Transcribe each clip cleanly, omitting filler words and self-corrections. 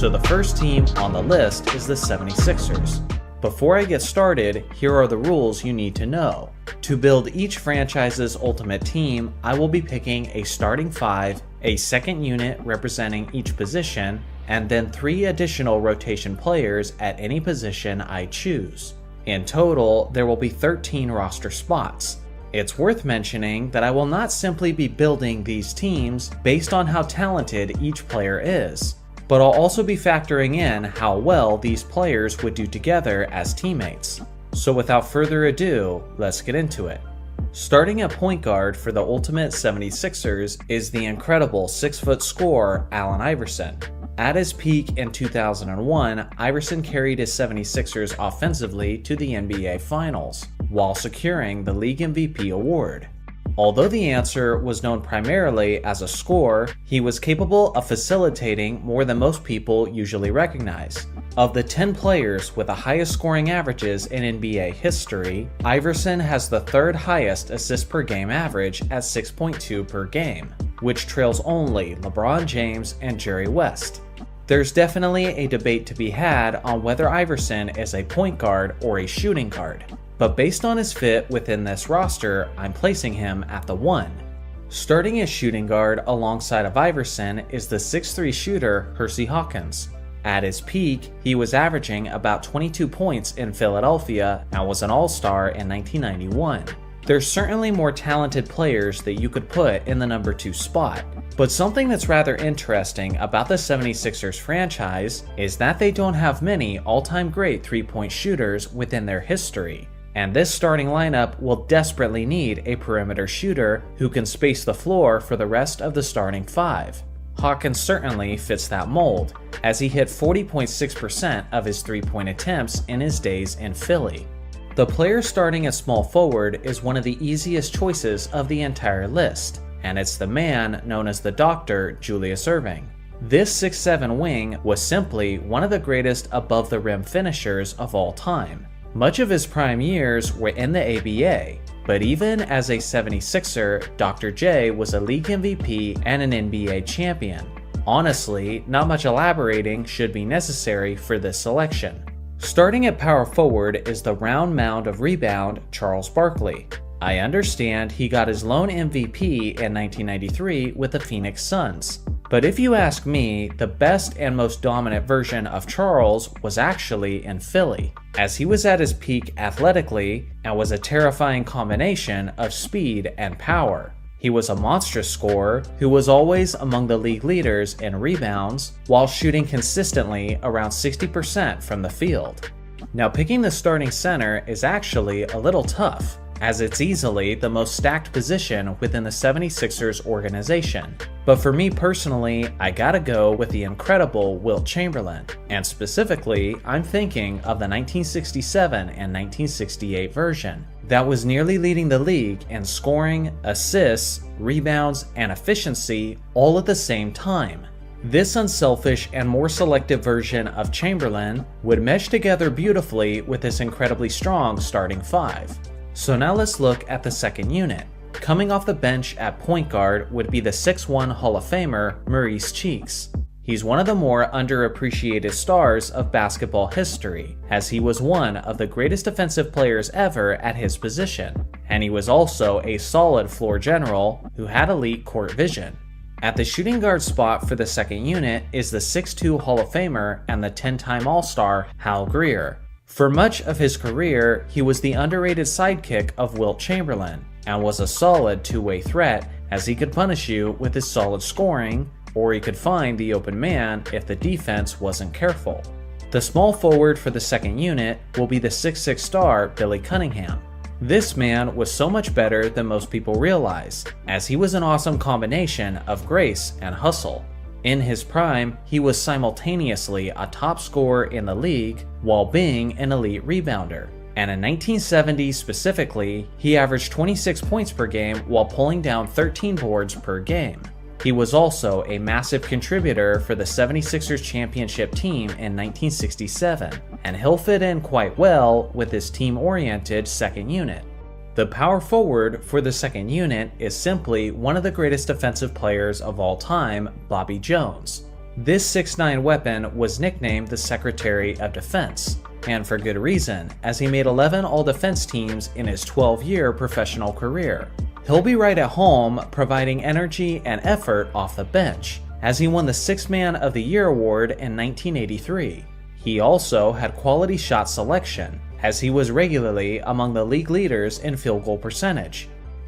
So the first team on the list is the 76ers. Before I get started, here are the rules you need to know. To build each franchise's ultimate team, I will be picking a starting 5, a second unit representing each position, and then 3 additional rotation players at any position I choose. In total, there will be 13 roster spots. It's worth mentioning that I will not simply be building these teams based on how talented each player is, but I'll also be factoring in how well these players would do together as teammates. So without further ado, let's get into it. Starting at point guard for the ultimate 76ers is the incredible 6-foot scorer Allen Iverson. At his peak in 2001, Iverson carried his 76ers offensively to the NBA Finals, while securing the League MVP award. Although the answer was known primarily as a scorer, he was capable of facilitating more than most people usually recognize. Of the 10 players with the highest scoring averages in NBA history, Iverson has the 3rd highest assist per game average at 6.2 per game, which trails only LeBron James and Jerry West. There's definitely a debate to be had on whether Iverson is a point guard or a shooting guard, but based on his fit within this roster, I'm placing him at the 1. Starting as shooting guard alongside of Iverson is the 6'3" shooter Hersey Hawkins. At his peak, he was averaging about 22 points in Philadelphia and was an All-Star in 1991. There's certainly more talented players that you could put in the number 2 spot, but something that's rather interesting about the 76ers franchise is that they don't have many all-time great three-point shooters within their history, and this starting lineup will desperately need a perimeter shooter who can space the floor for the rest of the starting 5. Hawkins certainly fits that mold, as he hit 40.6% of his three-point attempts in his days in Philly. The player starting at small forward is one of the easiest choices of the entire list, and it's the man known as the Doctor, Julius Erving. This 6'7" wing was simply one of the greatest above-the-rim finishers of all time. Much of his prime years were in the ABA, but even as a 76er, Dr. J was a league MVP and an NBA champion. Honestly, not much elaborating should be necessary for this selection. Starting at power forward is the round mound of rebound, Charles Barkley. I understand he got his lone MVP in 1993 with the Phoenix Suns, but if you ask me, the best and most dominant version of Charles was actually in Philly, as he was at his peak athletically and was a terrifying combination of speed and power. He was a monstrous scorer who was always among the league leaders in rebounds while shooting consistently around 60% from the field. Now, picking the starting center is actually a little tough, as it's easily the most stacked position within the 76ers organization. But for me personally, I gotta go with the incredible Wilt Chamberlain, and specifically, I'm thinking of the 1967 and 1968 version that was nearly leading the league in scoring, assists, rebounds, and efficiency all at the same time. This unselfish and more selective version of Chamberlain would mesh together beautifully with this incredibly strong starting five. So now let's look at the second unit. Coming off the bench at point guard would be the 6'1" Hall of Famer Maurice Cheeks. He's one of the more underappreciated stars of basketball history, as he was one of the greatest defensive players ever at his position, and he was also a solid floor general who had elite court vision. At the shooting guard spot for the second unit is the 6'2" Hall of Famer and the 10-time All-Star Hal Greer. For much of his career, he was the underrated sidekick of Wilt Chamberlain, and was a solid two-way threat as he could punish you with his solid scoring, or he could find the open man if the defense wasn't careful. The small forward for the second unit will be the 6'6" star Billy Cunningham. This man was so much better than most people realize, as he was an awesome combination of grace and hustle. In his prime, he was simultaneously a top scorer in the league while being an elite rebounder. And in 1970 specifically, he averaged 26 points per game while pulling down 13 boards per game. He was also a massive contributor for the 76ers championship team in 1967, and he'll fit in quite well with his team-oriented second unit. The power forward for the second unit is simply one of the greatest defensive players of all time, Bobby Jones. This 6'9" weapon was nicknamed the Secretary of Defense, and for good reason, as he made 11 all-defense teams in his 12-year professional career. He'll be right at home, providing energy and effort off the bench, as he won the Sixth Man of the Year award in 1983. He also had quality shot selection, as he was regularly among the league leaders in field goal percentage.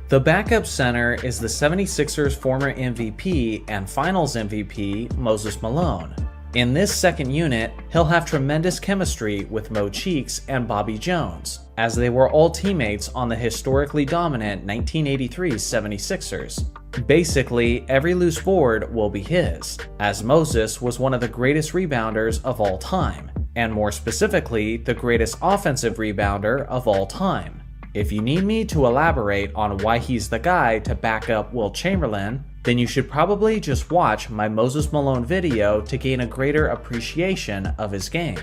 The backup center is the 76ers' former MVP and Finals MVP, Moses Malone. In this second unit, he'll have tremendous chemistry with Mo Cheeks and Bobby Jones, as they were all teammates on the historically dominant 1983 76ers. Basically, every loose board will be his, as Moses was one of the greatest rebounders of all time, and more specifically, the greatest offensive rebounder of all time. If you need me to elaborate on why he's the guy to back up Wilt Chamberlain, then you should probably just watch my Moses Malone video to gain a greater appreciation of his game.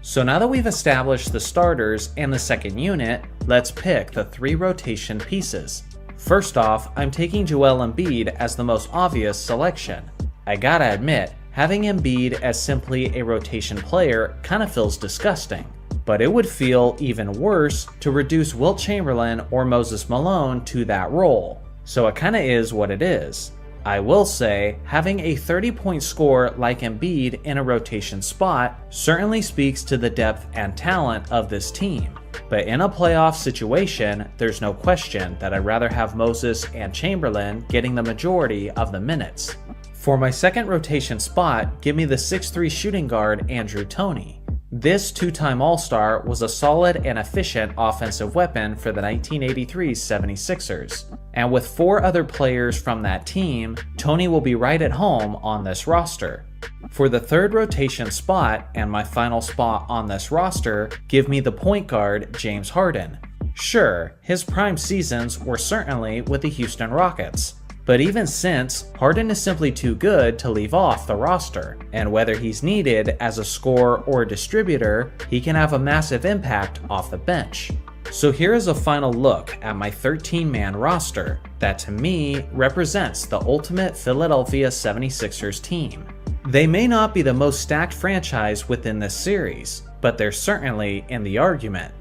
So now that we've established the starters and the second unit, let's pick the three rotation pieces. First off, I'm taking Joel Embiid as the most obvious selection. I gotta admit, having Embiid as simply a rotation player kinda feels disgusting, but it would feel even worse to reduce Wilt Chamberlain or Moses Malone to that role, so it kinda is what it is. I will say, having a 30-point scorer like Embiid in a rotation spot certainly speaks to the depth and talent of this team. But in a playoff situation, there's no question that I'd rather have Moses and Chamberlain getting the majority of the minutes. For my second rotation spot, give me the 6'3" shooting guard Andrew Toney. This two-time All-Star was a solid and efficient offensive weapon for the 1983 76ers. And with four other players from that team, Toney will be right at home on this roster. For the third rotation spot, and my final spot on this roster, give me the point guard James Harden. Sure, his prime seasons were certainly with the Houston Rockets, but even since, Harden is simply too good to leave off the roster, and whether he's needed as a scorer or a distributor, he can have a massive impact off the bench. So here is a final look at my 13-man roster that to me represents the ultimate Philadelphia 76ers team. They may not be the most stacked franchise within this series, but they're certainly in the argument.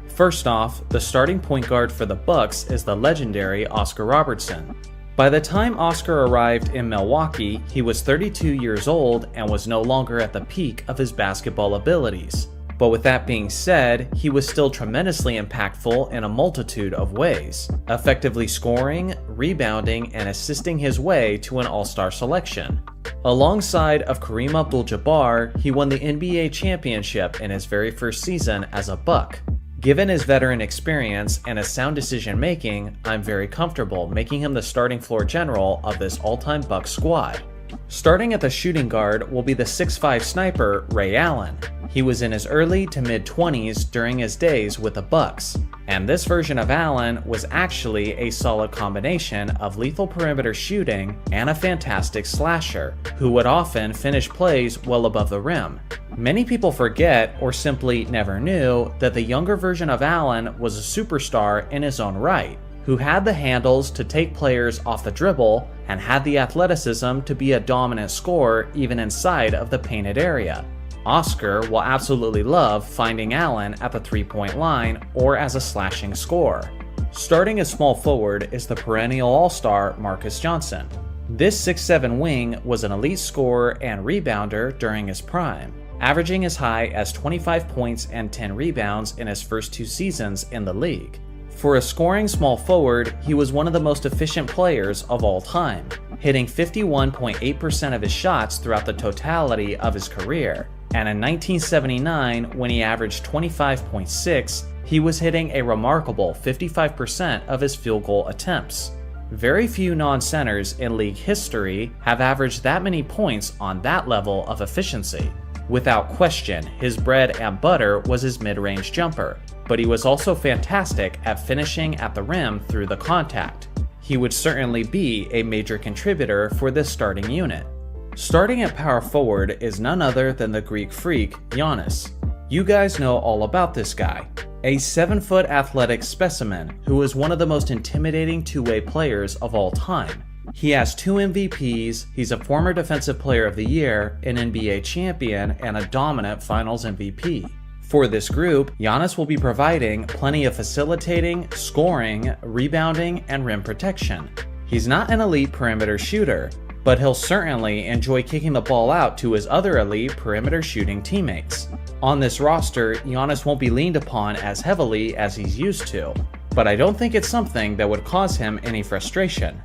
First off, the starting point guard for the Bucks is the legendary Oscar Robertson. By the time Oscar arrived in Milwaukee, he was 32 years old and was no longer at the peak of his basketball abilities. But with that being said, he was still tremendously impactful in a multitude of ways, effectively scoring, rebounding, and assisting his way to an All-Star selection. Alongside of Kareem Abdul-Jabbar, he won the NBA championship in his very first season as a Buck. Given his veteran experience and his sound decision making, I'm very comfortable making him the starting floor general of this all-time Bucks squad. Starting at the shooting guard will be the 6'5" sniper Ray Allen. He was in his early to mid-20s during his days with the Bucks, and this version of Allen was actually a solid combination of lethal perimeter shooting and a fantastic slasher, who would often finish plays well above the rim. Many people forget or simply never knew that the younger version of Allen was a superstar in his own right, who had the handles to take players off the dribble and had the athleticism to be a dominant scorer even inside of the painted area. Oscar will absolutely love finding Allen at the three-point line or as a slashing scorer. Starting as small forward is the perennial all-star Marcus Johnson. This 6'7" wing was an elite scorer and rebounder during his prime, averaging as high as 25 points and 10 rebounds in his first 2 seasons in the league. For a scoring small forward, he was one of the most efficient players of all time, hitting 51.8% of his shots throughout the totality of his career. And in 1979, when he averaged 25.6, he was hitting a remarkable 55% of his field goal attempts. Very few non-centers in league history have averaged that many points on that level of efficiency. Without question, his bread and butter was his mid-range jumper, but he was also fantastic at finishing at the rim through the contact. He would certainly be a major contributor for this starting unit. Starting at power forward is none other than the Greek freak, Giannis. You guys know all about this guy. A 7-foot athletic specimen who is one of the most intimidating two-way players of all time. He has 2 MVPs, he's a former Defensive Player of the Year, an NBA champion, and a dominant Finals MVP. For this group, Giannis will be providing plenty of facilitating, scoring, rebounding, and rim protection. He's not an elite perimeter shooter, but he'll certainly enjoy kicking the ball out to his other elite perimeter shooting teammates. On this roster, Giannis won't be leaned upon as heavily as he's used to, but I don't think it's something that would cause him any frustration.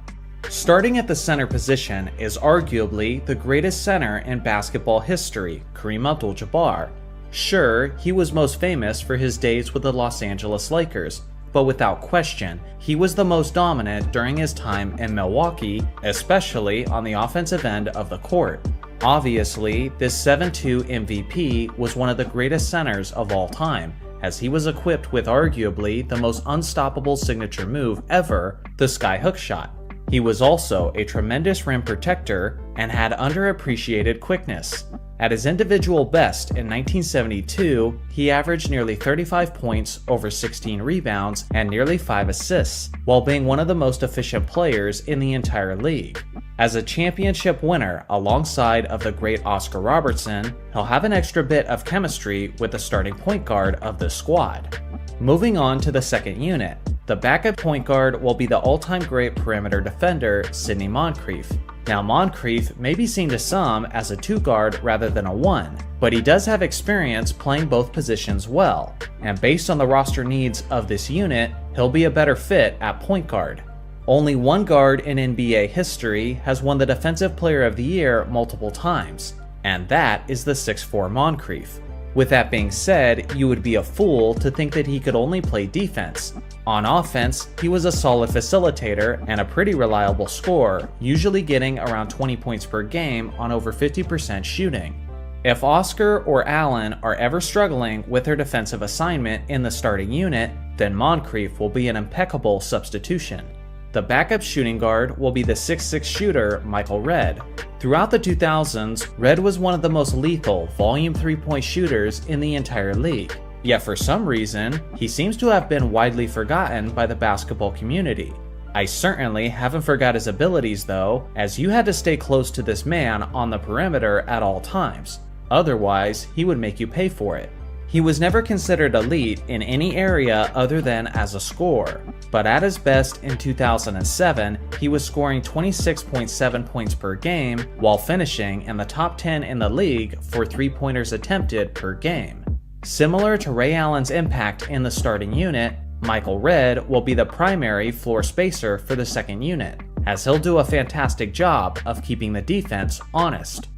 Starting at the center position is arguably the greatest center in basketball history, Kareem Abdul-Jabbar. Sure, he was most famous for his days with the Los Angeles Lakers, but without question, he was the most dominant during his time in Milwaukee, especially on the offensive end of the court. Obviously, this 7'2" MVP was one of the greatest centers of all time, as he was equipped with arguably the most unstoppable signature move ever, the skyhook shot. He was also a tremendous rim protector and had underappreciated quickness. At his individual best in 1972, he averaged nearly 35 points, over 16 rebounds, and nearly 5 assists, while being one of the most efficient players in the entire league. As a championship winner alongside of the great Oscar Robertson, he'll have an extra bit of chemistry with the starting point guard of the squad. Moving on to the second unit, the backup point guard will be the all-time great perimeter defender, Sidney Moncrief. Now Moncrief may be seen to some as a 2-guard rather than a 1, but he does have experience playing both positions well, and based on the roster needs of this unit, he'll be a better fit at point guard. Only one guard in NBA history has won the Defensive Player of the Year multiple times, and that is the 6'4" Moncrief. With that being said, you would be a fool to think that he could only play defense. On offense, he was a solid facilitator and a pretty reliable scorer, usually getting around 20 points per game on over 50% shooting. If Oscar or Allen are ever struggling with their defensive assignment in the starting unit, then Moncrief will be an impeccable substitution. The backup shooting guard will be the 6'6" shooter Michael Redd. Throughout the 2000s, Redd was one of the most lethal volume 3-point shooters in the entire league. Yet for some reason, he seems to have been widely forgotten by the basketball community. I certainly haven't forgot his abilities though, as you had to stay close to this man on the perimeter at all times. Otherwise, he would make you pay for it. He was never considered elite in any area other than as a scorer, but at his best in 2007, he was scoring 26.7 points per game while finishing in the top 10 in the league for 3-pointers attempted per game. Similar to Ray Allen's impact in the starting unit, Michael Redd will be the primary floor spacer for the second unit, as he'll do a fantastic job of keeping the defense honest.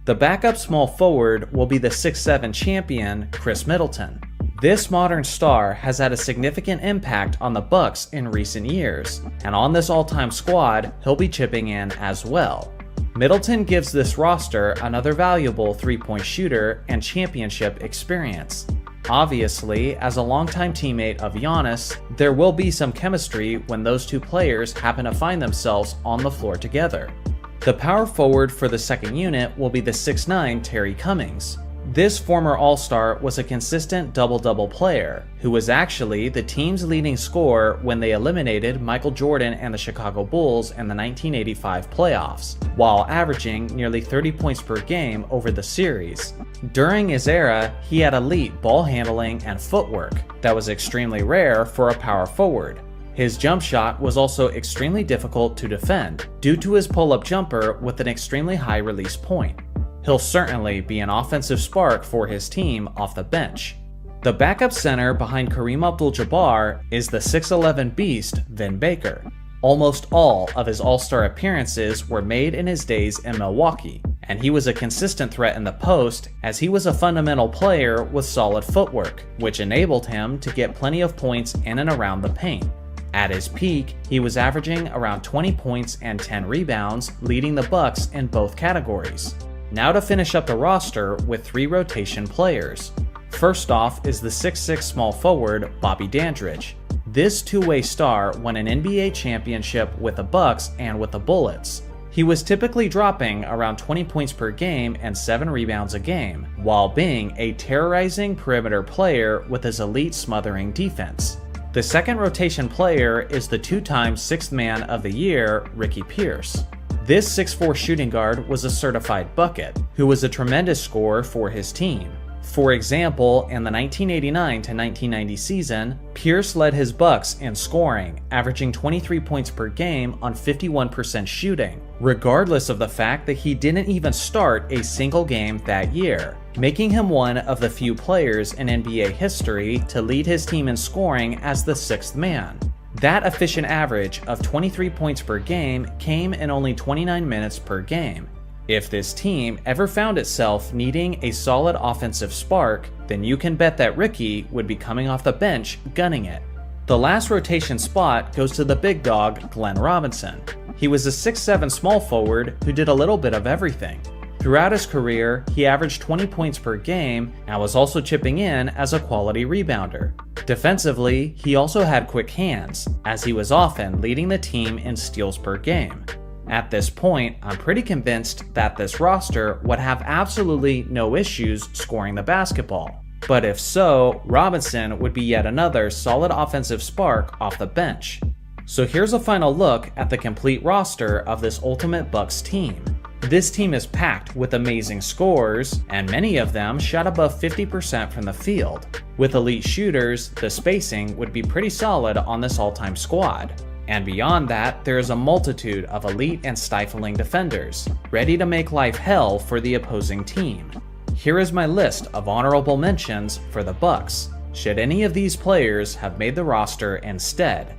The backup small forward will be the 6'7" champion, Chris Middleton. This modern star has had a significant impact on the Bucks in recent years, and on this all-time squad, he'll be chipping in as well. Middleton gives this roster another valuable three-point shooter and championship experience. Obviously, as a longtime teammate of Giannis, there will be some chemistry when those two players happen to find themselves on the floor together. The power forward for the second unit will be the 6'9" Terry Cummings. This former All-Star was a consistent double-double player, who was actually the team's leading scorer when they eliminated Michael Jordan and the Chicago Bulls in the 1985 playoffs, while averaging nearly 30 points per game over the series. During his era, he had elite ball handling and footwork that was extremely rare for a power forward. His jump shot was also extremely difficult to defend due to his pull-up jumper with an extremely high release point. He'll certainly be an offensive spark for his team off the bench. The backup center behind Kareem Abdul-Jabbar is the 6'11" beast Vin Baker. Almost all of his All-Star appearances were made in his days in Milwaukee, and he was a consistent threat in the post as he was a fundamental player with solid footwork, which enabled him to get plenty of points in and around the paint. At his peak, he was averaging around 20 points and 10 rebounds, leading the Bucks in both categories. Now to finish up the roster with 3 rotation players. First off is the 6'6" small forward Bobby Dandridge. This two-way star won an NBA championship with the Bucks and with the Bullets. He was typically dropping around 20 points per game and 7 rebounds a game, while being a terrorizing perimeter player with his elite smothering defense. The second rotation player is the 2-time 6th Man of the Year, Ricky Pierce. This 6'4" shooting guard was a certified bucket, who was a tremendous scorer for his team. For example, in the 1989 to 1990 season, Pierce led his Bucks in scoring, averaging 23 points per game on 51% shooting, regardless of the fact that he didn't even start a single game that year, making him one of the few players in NBA history to lead his team in scoring as the 6th man. That efficient average of 23 points per game came in only 29 minutes per game. If this team ever found itself needing a solid offensive spark, then you can bet that Ricky would be coming off the bench gunning it. The last rotation spot goes to the big dog, Glenn Robinson. He was a 6'7" small forward who did a little bit of everything. Throughout his career, he averaged 20 points per game and was also chipping in as a quality rebounder. Defensively, he also had quick hands, as he was often leading the team in steals per game. At this point, I'm pretty convinced that this roster would have absolutely no issues scoring the basketball. But if so, Robinson would be yet another solid offensive spark off the bench. So here's a final look at the complete roster of this Ultimate Bucks team. This team is packed with amazing scorers, and many of them shot above 50% from the field. With elite shooters, the spacing would be pretty solid on this all-time squad. And beyond that, there is a multitude of elite and stifling defenders, ready to make life hell for the opposing team. Here is my list of honorable mentions for the Bucks, should any of these players have made the roster instead.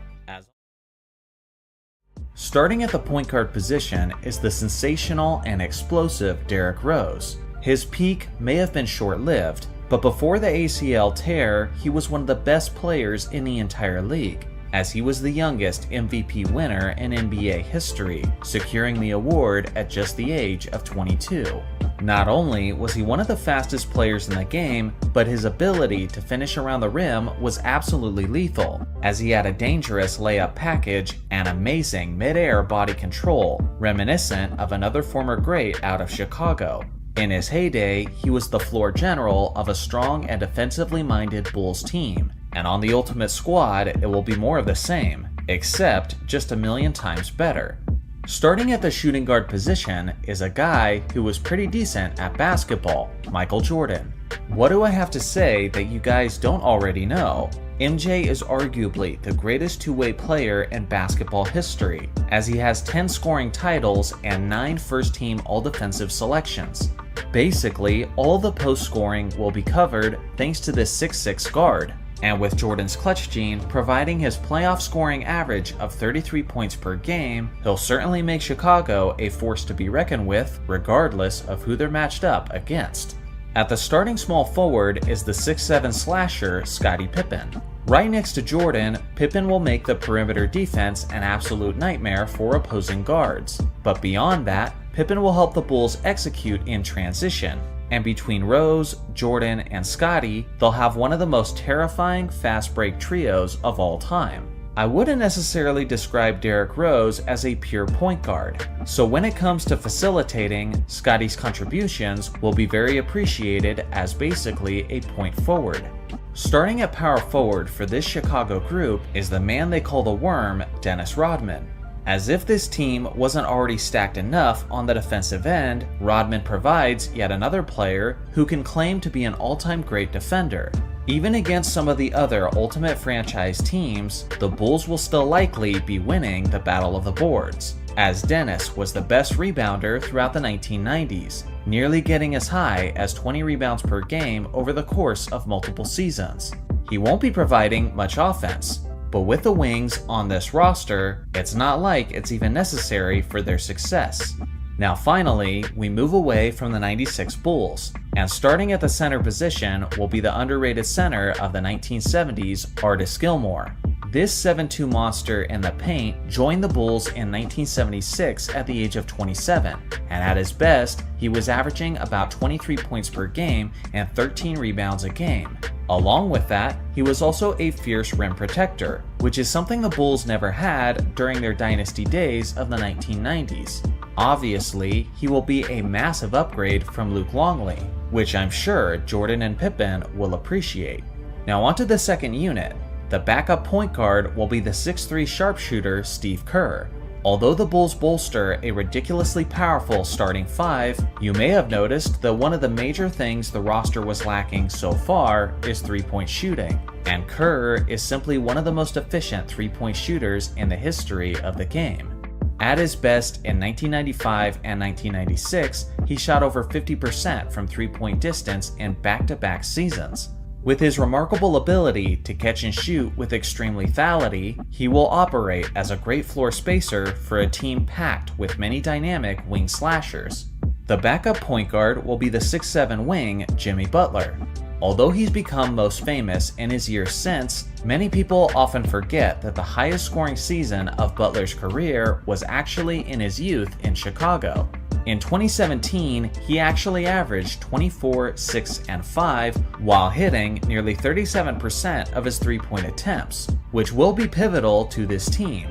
Starting at the point guard position is the sensational and explosive Derrick Rose. His peak may have been short-lived, but before the ACL tear, he was one of the best players in the entire league, as he was the youngest MVP winner in NBA history, securing the award at just the age of 22. Not only was he one of the fastest players in the game, but his ability to finish around the rim was absolutely lethal, as he had a dangerous layup package and amazing mid-air body control, reminiscent of another former great out of Chicago. In his heyday, he was the floor general of a strong and defensively minded Bulls team, and on the Ultimate Squad, it will be more of the same, except just a million times better. Starting at the shooting guard position is a guy who was pretty decent at basketball, Michael Jordan. What do I have to say that you guys don't already know? MJ is arguably the greatest two-way player in basketball history, as he has 10 scoring titles and 9 first-team all-defensive selections. Basically, all the post scoring will be covered thanks to this 6'6" guard, and with Jordan's clutch gene providing his playoff scoring average of 33 points per game, he'll certainly make Chicago a force to be reckoned with regardless of who they're matched up against. At the starting small forward is the 6'7" slasher Scottie Pippen. Right next to Jordan, Pippen will make the perimeter defense an absolute nightmare for opposing guards. But beyond that, Pippen will help the Bulls execute in transition. And between Rose, Jordan, and Scottie, they'll have one of the most terrifying fast break trios of all time. I wouldn't necessarily describe Derrick Rose as a pure point guard, so when it comes to facilitating, Scottie's contributions will be very appreciated as basically a point forward. Starting at power forward for this Chicago group is the man they call the Worm, Dennis Rodman. As if this team wasn't already stacked enough on the defensive end, Rodman provides yet another player who can claim to be an all-time great defender. Even against some of the other Ultimate Franchise teams, the Bulls will still likely be winning the Battle of the Boards, as Dennis was the best rebounder throughout the 1990s, nearly getting as high as 20 rebounds per game over the course of multiple seasons. He won't be providing much offense, but with the wings on this roster, it's not like it's even necessary for their success. Now finally, we move away from the 96 Bulls, and starting at the center position will be the underrated center of the 1970s, Artis Gilmore. This 7'2" monster in the paint joined the Bulls in 1976 at the age of 27, and at his best, he was averaging about 23 points per game and 13 rebounds a game. Along with that, he was also a fierce rim protector, which is something the Bulls never had during their dynasty days of the 1990s. Obviously, he will be a massive upgrade from Luke Longley, which I'm sure Jordan and Pippen will appreciate. Now onto the second unit. The backup point guard will be the 6'3" sharpshooter Steve Kerr. Although the Bulls bolster a ridiculously powerful starting five, you may have noticed that one of the major things the roster was lacking so far is three-point shooting, and Kerr is simply one of the most efficient three-point shooters in the history of the game. At his best in 1995 and 1996, he shot over 50% from three-point distance in back-to-back seasons. With his remarkable ability to catch and shoot with extreme lethality, he will operate as a great floor spacer for a team packed with many dynamic wing slashers. The backup point guard will be the 6'7" wing Jimmy Butler. Although he's become most famous in his years since, many people often forget that the highest scoring season of Butler's career was actually in his youth in Chicago. In 2017, he actually averaged 24, 6, and 5 while hitting nearly 37% of his three-point attempts, which will be pivotal to this team.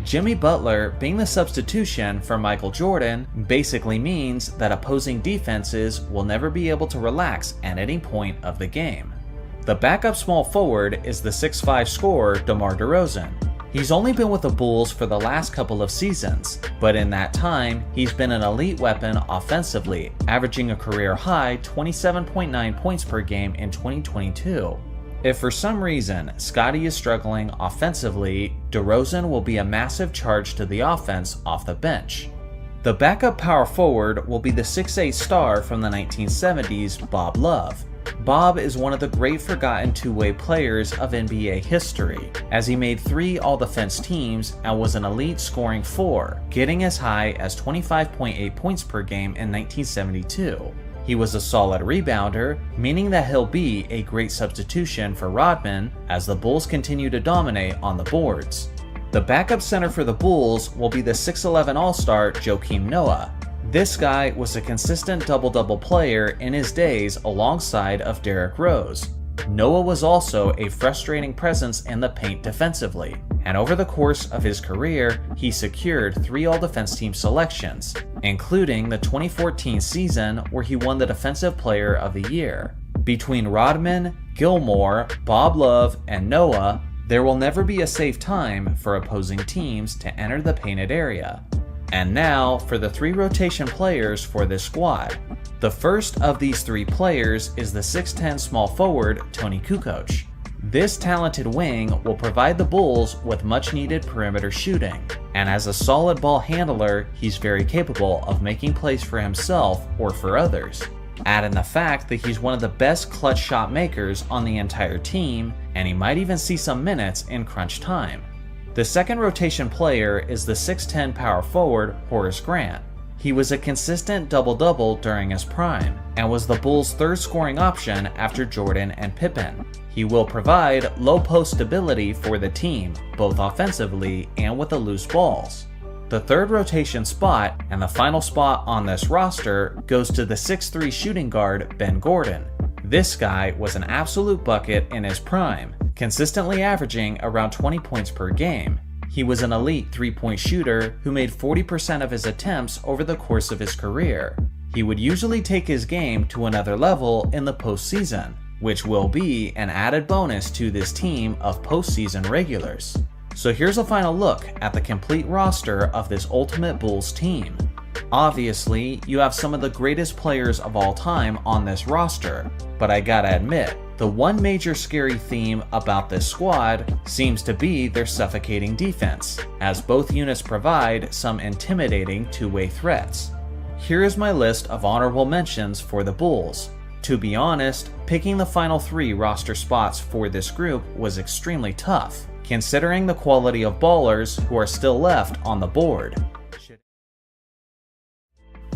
Jimmy Butler being the substitution for Michael Jordan basically means that opposing defenses will never be able to relax at any point of the game. The backup small forward is the 6'5" scorer DeMar DeRozan. He's only been with the Bulls for the last couple of seasons, but in that time, he's been an elite weapon offensively, averaging a career-high 27.9 points per game in 2022. If for some reason Scottie is struggling offensively, DeRozan will be a massive charge to the offense off the bench. The backup power forward will be the 6'8" star from the 1970s, Bob Love. Bob is one of the great forgotten two-way players of NBA history, as he made 3 All-Defense teams and was an elite scoring 4, getting as high as 25.8 points per game in 1972. He was a solid rebounder, meaning that he'll be a great substitution for Rodman as the Bulls continue to dominate on the boards. The backup center for the Bulls will be the 6'11" All-Star Joakim Noah. This guy was a consistent double-double player in his days alongside of Derrick Rose. Noah was also a frustrating presence in the paint defensively, and over the course of his career, he secured 3 All-Defense Team selections, including the 2014 season where he won the Defensive Player of the Year. Between Rodman, Gilmore, Bob Love, and Noah, there will never be a safe time for opposing teams to enter the painted area. And now for the 3 rotation players for this squad. The first of these 3 players is the 6'10" small forward Tony Kukoc. This talented wing will provide the Bulls with much needed perimeter shooting, and as a solid ball handler, he's very capable of making plays for himself or for others. Add in the fact that he's one of the best clutch shot makers on the entire team, and he might even see some minutes in crunch time. The second rotation player is the 6'10" power forward Horace Grant. He was a consistent double-double during his prime, and was the Bulls' third scoring option after Jordan and Pippen. He will provide low post stability for the team, both offensively and with the loose balls. The third rotation spot, and the final spot on this roster, goes to the 6'3" shooting guard Ben Gordon. This guy was an absolute bucket in his prime, consistently averaging around 20 points per game. He was an elite three-point shooter who made 40% of his attempts over the course of his career. He would usually take his game to another level in the postseason, which will be an added bonus to this team of postseason regulars. So here's a final look at the complete roster of this Ultimate Bulls team. Obviously, you have some of the greatest players of all time on this roster, but I gotta admit, the one major scary theme about this squad seems to be their suffocating defense, as both units provide some intimidating two-way threats. Here is my list of honorable mentions for the Bulls. To be honest, picking the final 3 roster spots for this group was extremely tough, considering the quality of ballers who are still left on the board.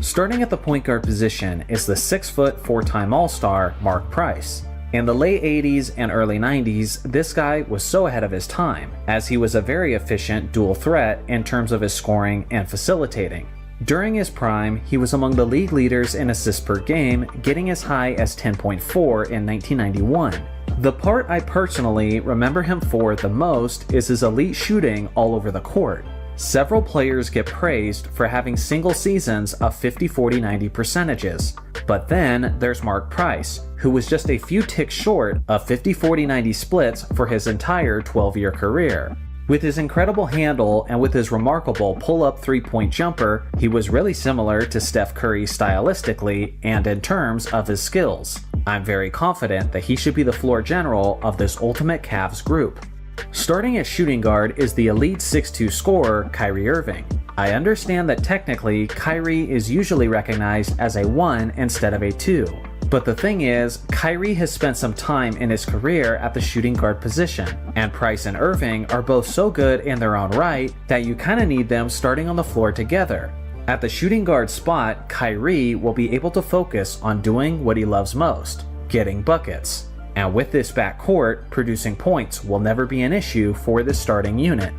Starting at the point guard position is the 6-foot, 4-time All-Star Mark Price. In the late 80s and early 90s, this guy was so ahead of his time, as he was a very efficient dual threat in terms of his scoring and facilitating. During his prime, he was among the league leaders in assists per game, getting as high as 10.4 in 1991. The part I personally remember him for the most is his elite shooting all over the court. Several players get praised for having single seasons of 50-40-90 percentages, but then there's Mark Price, who was just a few ticks short of 50-40-90 splits for his entire 12-year career. With his incredible handle and with his remarkable pull-up three-point jumper, he was really similar to Steph Curry stylistically and in terms of his skills. I'm very confident that he should be the floor general of this Ultimate Cavs group. Starting at shooting guard is the elite 6'2" scorer, Kyrie Irving. I understand that technically, Kyrie is usually recognized as a 1 instead of a 2. But the thing is, Kyrie has spent some time in his career at the shooting guard position, and Price and Irving are both so good in their own right that you kinda need them starting on the floor together. At the shooting guard spot, Kyrie will be able to focus on doing what he loves most, getting buckets. And with this backcourt, producing points will never be an issue for this starting unit.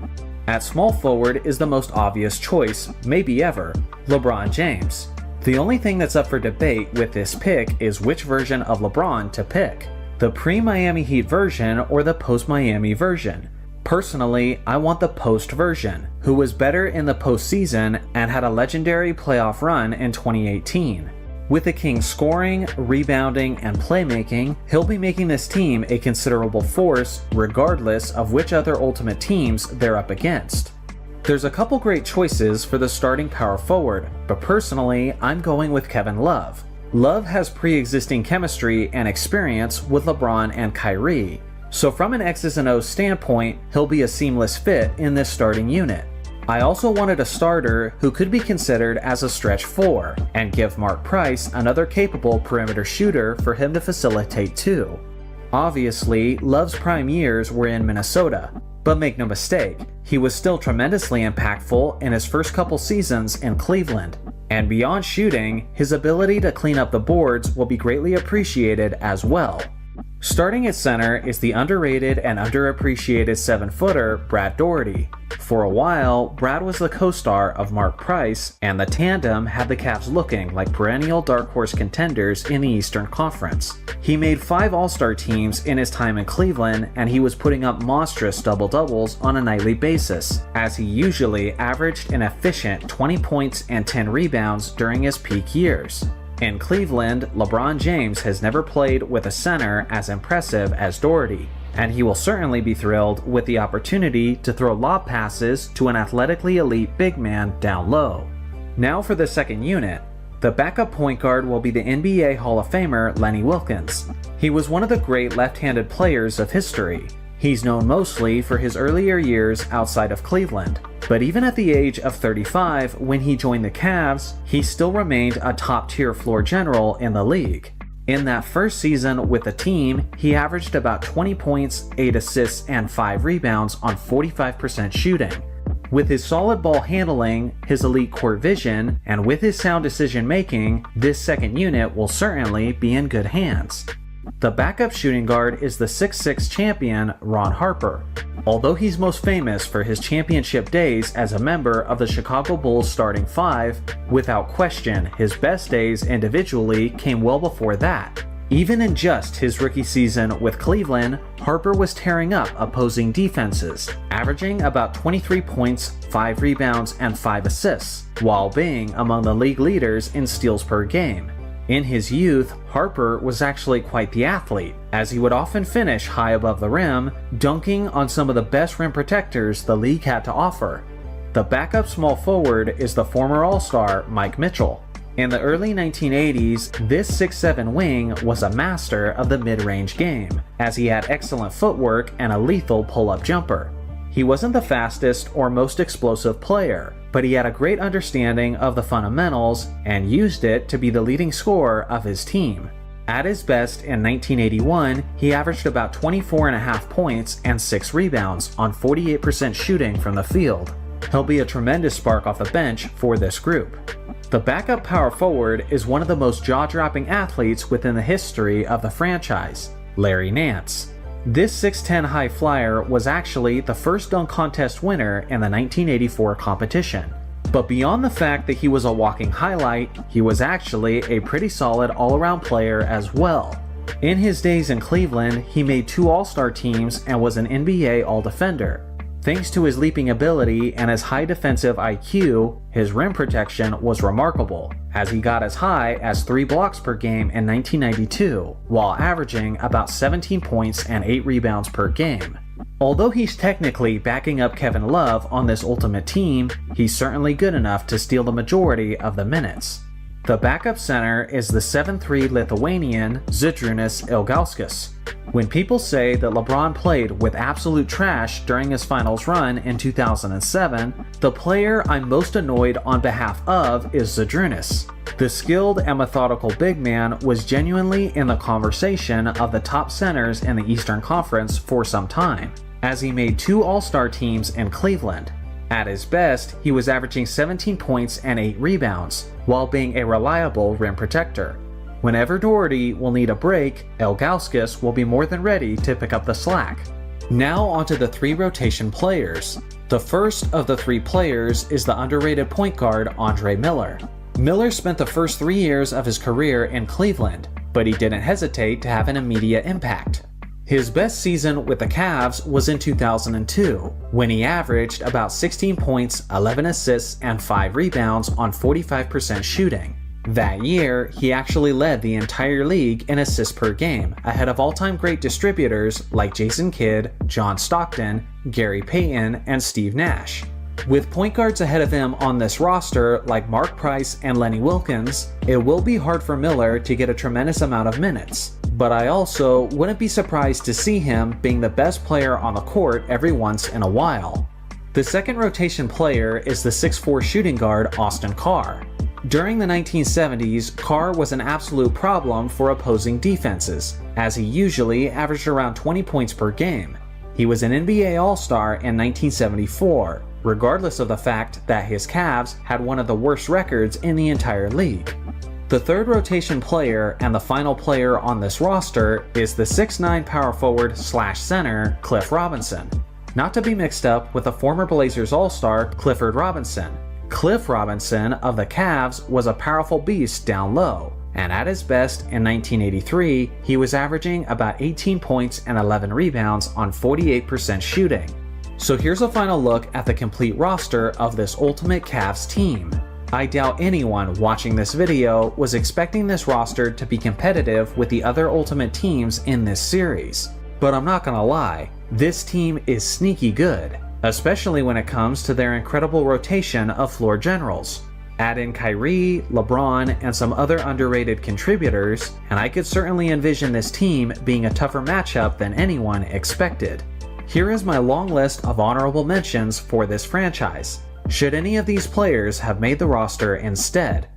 At small forward is the most obvious choice, maybe ever, LeBron James. The only thing that's up for debate with this pick is which version of LeBron to pick, the pre-Miami Heat version or the post-Miami version. Personally, I want the post version, who was better in the postseason and had a legendary playoff run in 2018. With the Kings scoring, rebounding, and playmaking, he'll be making this team a considerable force regardless of which other Ultimate teams they're up against. There's a couple great choices for the starting power forward, but personally, I'm going with Kevin Love. Love has pre-existing chemistry and experience with LeBron and Kyrie, so from an X's and O's standpoint, he'll be a seamless fit in this starting unit. I also wanted a starter who could be considered as a stretch 4, and give Mark Price another capable perimeter shooter for him to facilitate too. Obviously, Love's prime years were in Minnesota, but make no mistake, he was still tremendously impactful in his first couple seasons in Cleveland. And beyond shooting, his ability to clean up the boards will be greatly appreciated as well. Starting at center is the underrated and underappreciated 7-footer Brad Daugherty. For a while, Brad was the co-star of Mark Price, and the tandem had the Cavs looking like perennial dark horse contenders in the Eastern Conference. He made 5 All-Star teams in his time in Cleveland, and he was putting up monstrous double-doubles on a nightly basis, as he usually averaged an efficient 20 points and 10 rebounds during his peak years. In Cleveland, LeBron James has never played with a center as impressive as Daugherty, and he will certainly be thrilled with the opportunity to throw lob passes to an athletically elite big man down low. Now for the second unit. The backup point guard will be the NBA Hall of Famer Lenny Wilkens. He was one of the great left-handed players of history. He's known mostly for his earlier years outside of Cleveland, but even at the age of 35 when he joined the Cavs, he still remained a top-tier floor general in the league. In that first season with the team, he averaged about 20 points, 8 assists, and 5 rebounds on 45% shooting. With his solid ball handling, his elite court vision, and with his sound decision making, this second unit will certainly be in good hands. The backup shooting guard is the 6'6" champion Ron Harper. Although he's most famous for his championship days as a member of the Chicago Bulls starting five, without question his best days individually came well before that. Even in just his rookie season with Cleveland, Harper was tearing up opposing defenses, averaging about 23 points, 5 rebounds, and 5 assists, while being among the league leaders in steals per game. In his youth, Harper was actually quite the athlete, as he would often finish high above the rim, dunking on some of the best rim protectors the league had to offer. The backup small forward is the former All-Star Mike Mitchell. In the early 1980s, this 6'7" wing was a master of the mid-range game, as he had excellent footwork and a lethal pull-up jumper. He wasn't the fastest or most explosive player, but he had a great understanding of the fundamentals and used it to be the leading scorer of his team. At his best in 1981, he averaged about 24.5 points and 6 rebounds on 48% shooting from the field. He'll be a tremendous spark off the bench for this group. The backup power forward is one of the most jaw-dropping athletes within the history of the franchise, Larry Nance. This 6'10" high flyer was actually the first dunk contest winner in the 1984 competition. But beyond the fact that he was a walking highlight, he was actually a pretty solid all-around player as well. In his days in Cleveland, he made 2 All-Star teams and was an NBA All-Defender. Thanks to his leaping ability and his high defensive IQ, his rim protection was remarkable, as he got as high as 3 blocks per game in 1992, while averaging about 17 points and 8 rebounds per game. Although he's technically backing up Kevin Love on this ultimate team, he's certainly good enough to steal the majority of the minutes. The backup center is the 7'3" Lithuanian Zydrunas Ilgauskas. When people say that LeBron played with absolute trash during his finals run in 2007, the player I'm most annoyed on behalf of is Zydrunas. The skilled and methodical big man was genuinely in the conversation of the top centers in the Eastern Conference for some time, as he made 2 All-Star teams in Cleveland. At his best, he was averaging 17 points and 8 rebounds, while being a reliable rim protector. Whenever Doherty will need a break, Ilgauskas will be more than ready to pick up the slack. Now onto the 3 rotation players. The first of the 3 players is the underrated point guard Andre Miller. Miller spent the first 3 years of his career in Cleveland, but he didn't hesitate to have an immediate impact. His best season with the Cavs was in 2002, when he averaged about 16 points, 11 assists, and 5 rebounds on 45% shooting. That year, he actually led the entire league in assists per game, ahead of all-time great distributors like Jason Kidd, John Stockton, Gary Payton, and Steve Nash. With point guards ahead of him on this roster like Mark Price and Lenny Wilkens, it will be hard for Miller to get a tremendous amount of minutes. But I also wouldn't be surprised to see him being the best player on the court every once in a while. The second rotation player is the 6'4" shooting guard Austin Carr. During the 1970s, Carr was an absolute problem for opposing defenses, as he usually averaged around 20 points per game. He was an NBA All-Star in 1974, regardless of the fact that his Cavs had one of the worst records in the entire league. The third rotation player and the final player on this roster is the 6'9" power forward / center Cliff Robinson, not to be mixed up with the former Blazers All-Star Clifford Robinson. Cliff Robinson of the Cavs was a powerful beast down low, and at his best in 1983, he was averaging about 18 points and 11 rebounds on 48% shooting. So here's a final look at the complete roster of this ultimate Cavs team. I doubt anyone watching this video was expecting this roster to be competitive with the other ultimate teams in this series. But I'm not gonna lie, this team is sneaky good, especially when it comes to their incredible rotation of floor generals. Add in Kyrie, LeBron, and some other underrated contributors, and I could certainly envision this team being a tougher matchup than anyone expected. Here is my long list of honorable mentions for this franchise. Should any of these players have made the roster instead?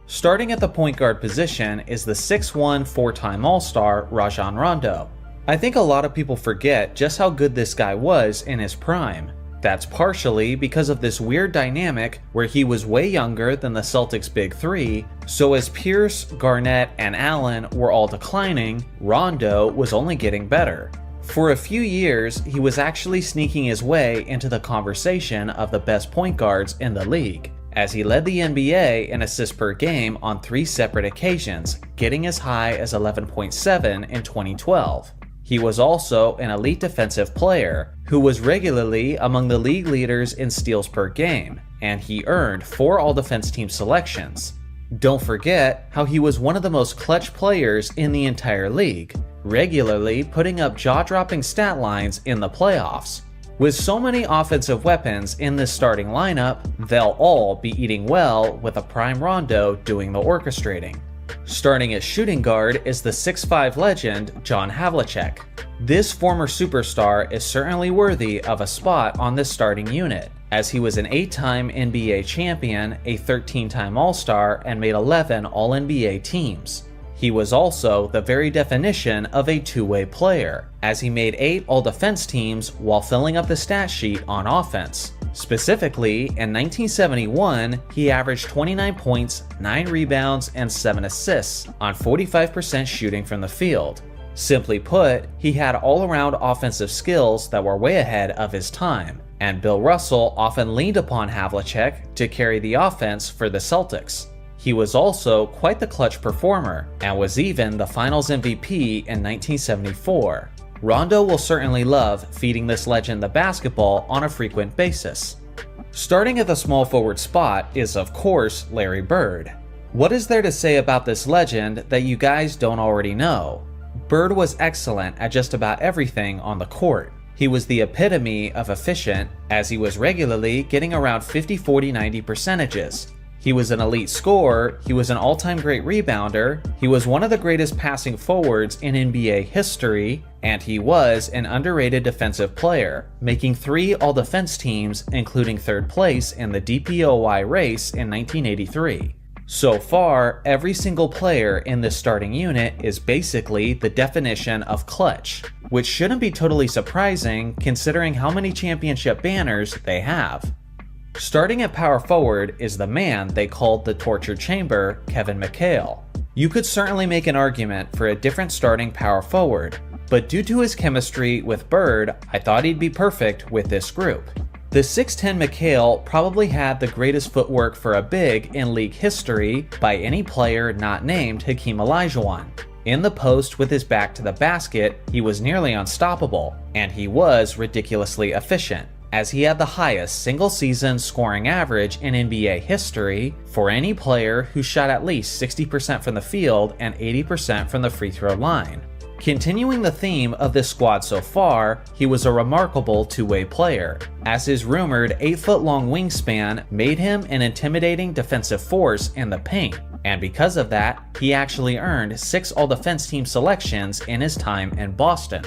Starting at the point guard position is the 6'1" 4-time All-Star Rajon Rondo. I think a lot of people forget just how good this guy was in his prime. That's partially because of this weird dynamic where he was way younger than the Celtics' big three, so as Pierce, Garnett, and Allen were all declining, Rondo was only getting better. For a few years, he was actually sneaking his way into the conversation of the best point guards in the league, as he led the NBA in assists per game on 3 separate occasions, getting as high as 11.7 in 2012. He was also an elite defensive player who was regularly among the league leaders in steals per game, and he earned 4 All-Defense Team selections. Don't forget how he was one of the most clutch players in the entire league, regularly putting up jaw-dropping stat lines in the playoffs. With so many offensive weapons in this starting lineup, they'll all be eating well with a prime Rondo doing the orchestrating. Starting at shooting guard is the 6'5" legend John Havlicek. This former superstar is certainly worthy of a spot on this starting unit, as he was an 8-time NBA champion, a 13-time All-Star, and made 11 All-NBA teams. He was also the very definition of a two-way player, as he made 8 All-Defense teams while filling up the stat sheet on offense. Specifically, in 1971, he averaged 29 points, 9 rebounds, and 7 assists on 45% shooting from the field. Simply put, he had all-around offensive skills that were way ahead of his time, and Bill Russell often leaned upon Havlicek to carry the offense for the Celtics. He was also quite the clutch performer, and was even the Finals MVP in 1974. Rondo will certainly love feeding this legend the basketball on a frequent basis. Starting at the small forward spot is, of course, Larry Bird. What is there to say about this legend that you guys don't already know? Bird was excellent at just about everything on the court. He was the epitome of efficient, as he was regularly getting around 50-40-90 percentages. He was an elite scorer, he was an all-time great rebounder, he was one of the greatest passing forwards in NBA history, and he was an underrated defensive player, making 3 All-Defense teams, including 3rd place in the DPOY race in 1983. So far, every single player in this starting unit is basically the definition of clutch, which shouldn't be totally surprising considering how many championship banners they have. Starting at power forward is the man they called the torture chamber, Kevin McHale. You could certainly make an argument for a different starting power forward, but due to his chemistry with Bird, I thought he'd be perfect with this group. The 6'10" McHale probably had the greatest footwork for a big in league history by any player not named Hakeem Olajuwon. In the post with his back to the basket, he was nearly unstoppable, and he was ridiculously efficient, as he had the highest single-season scoring average in NBA history for any player who shot at least 60% from the field and 80% from the free throw line. Continuing the theme of this squad so far, he was a remarkable two-way player, as his rumored 8-foot-long wingspan made him an intimidating defensive force in the paint, and because of that, he actually earned 6 All-Defense Team selections in his time in Boston.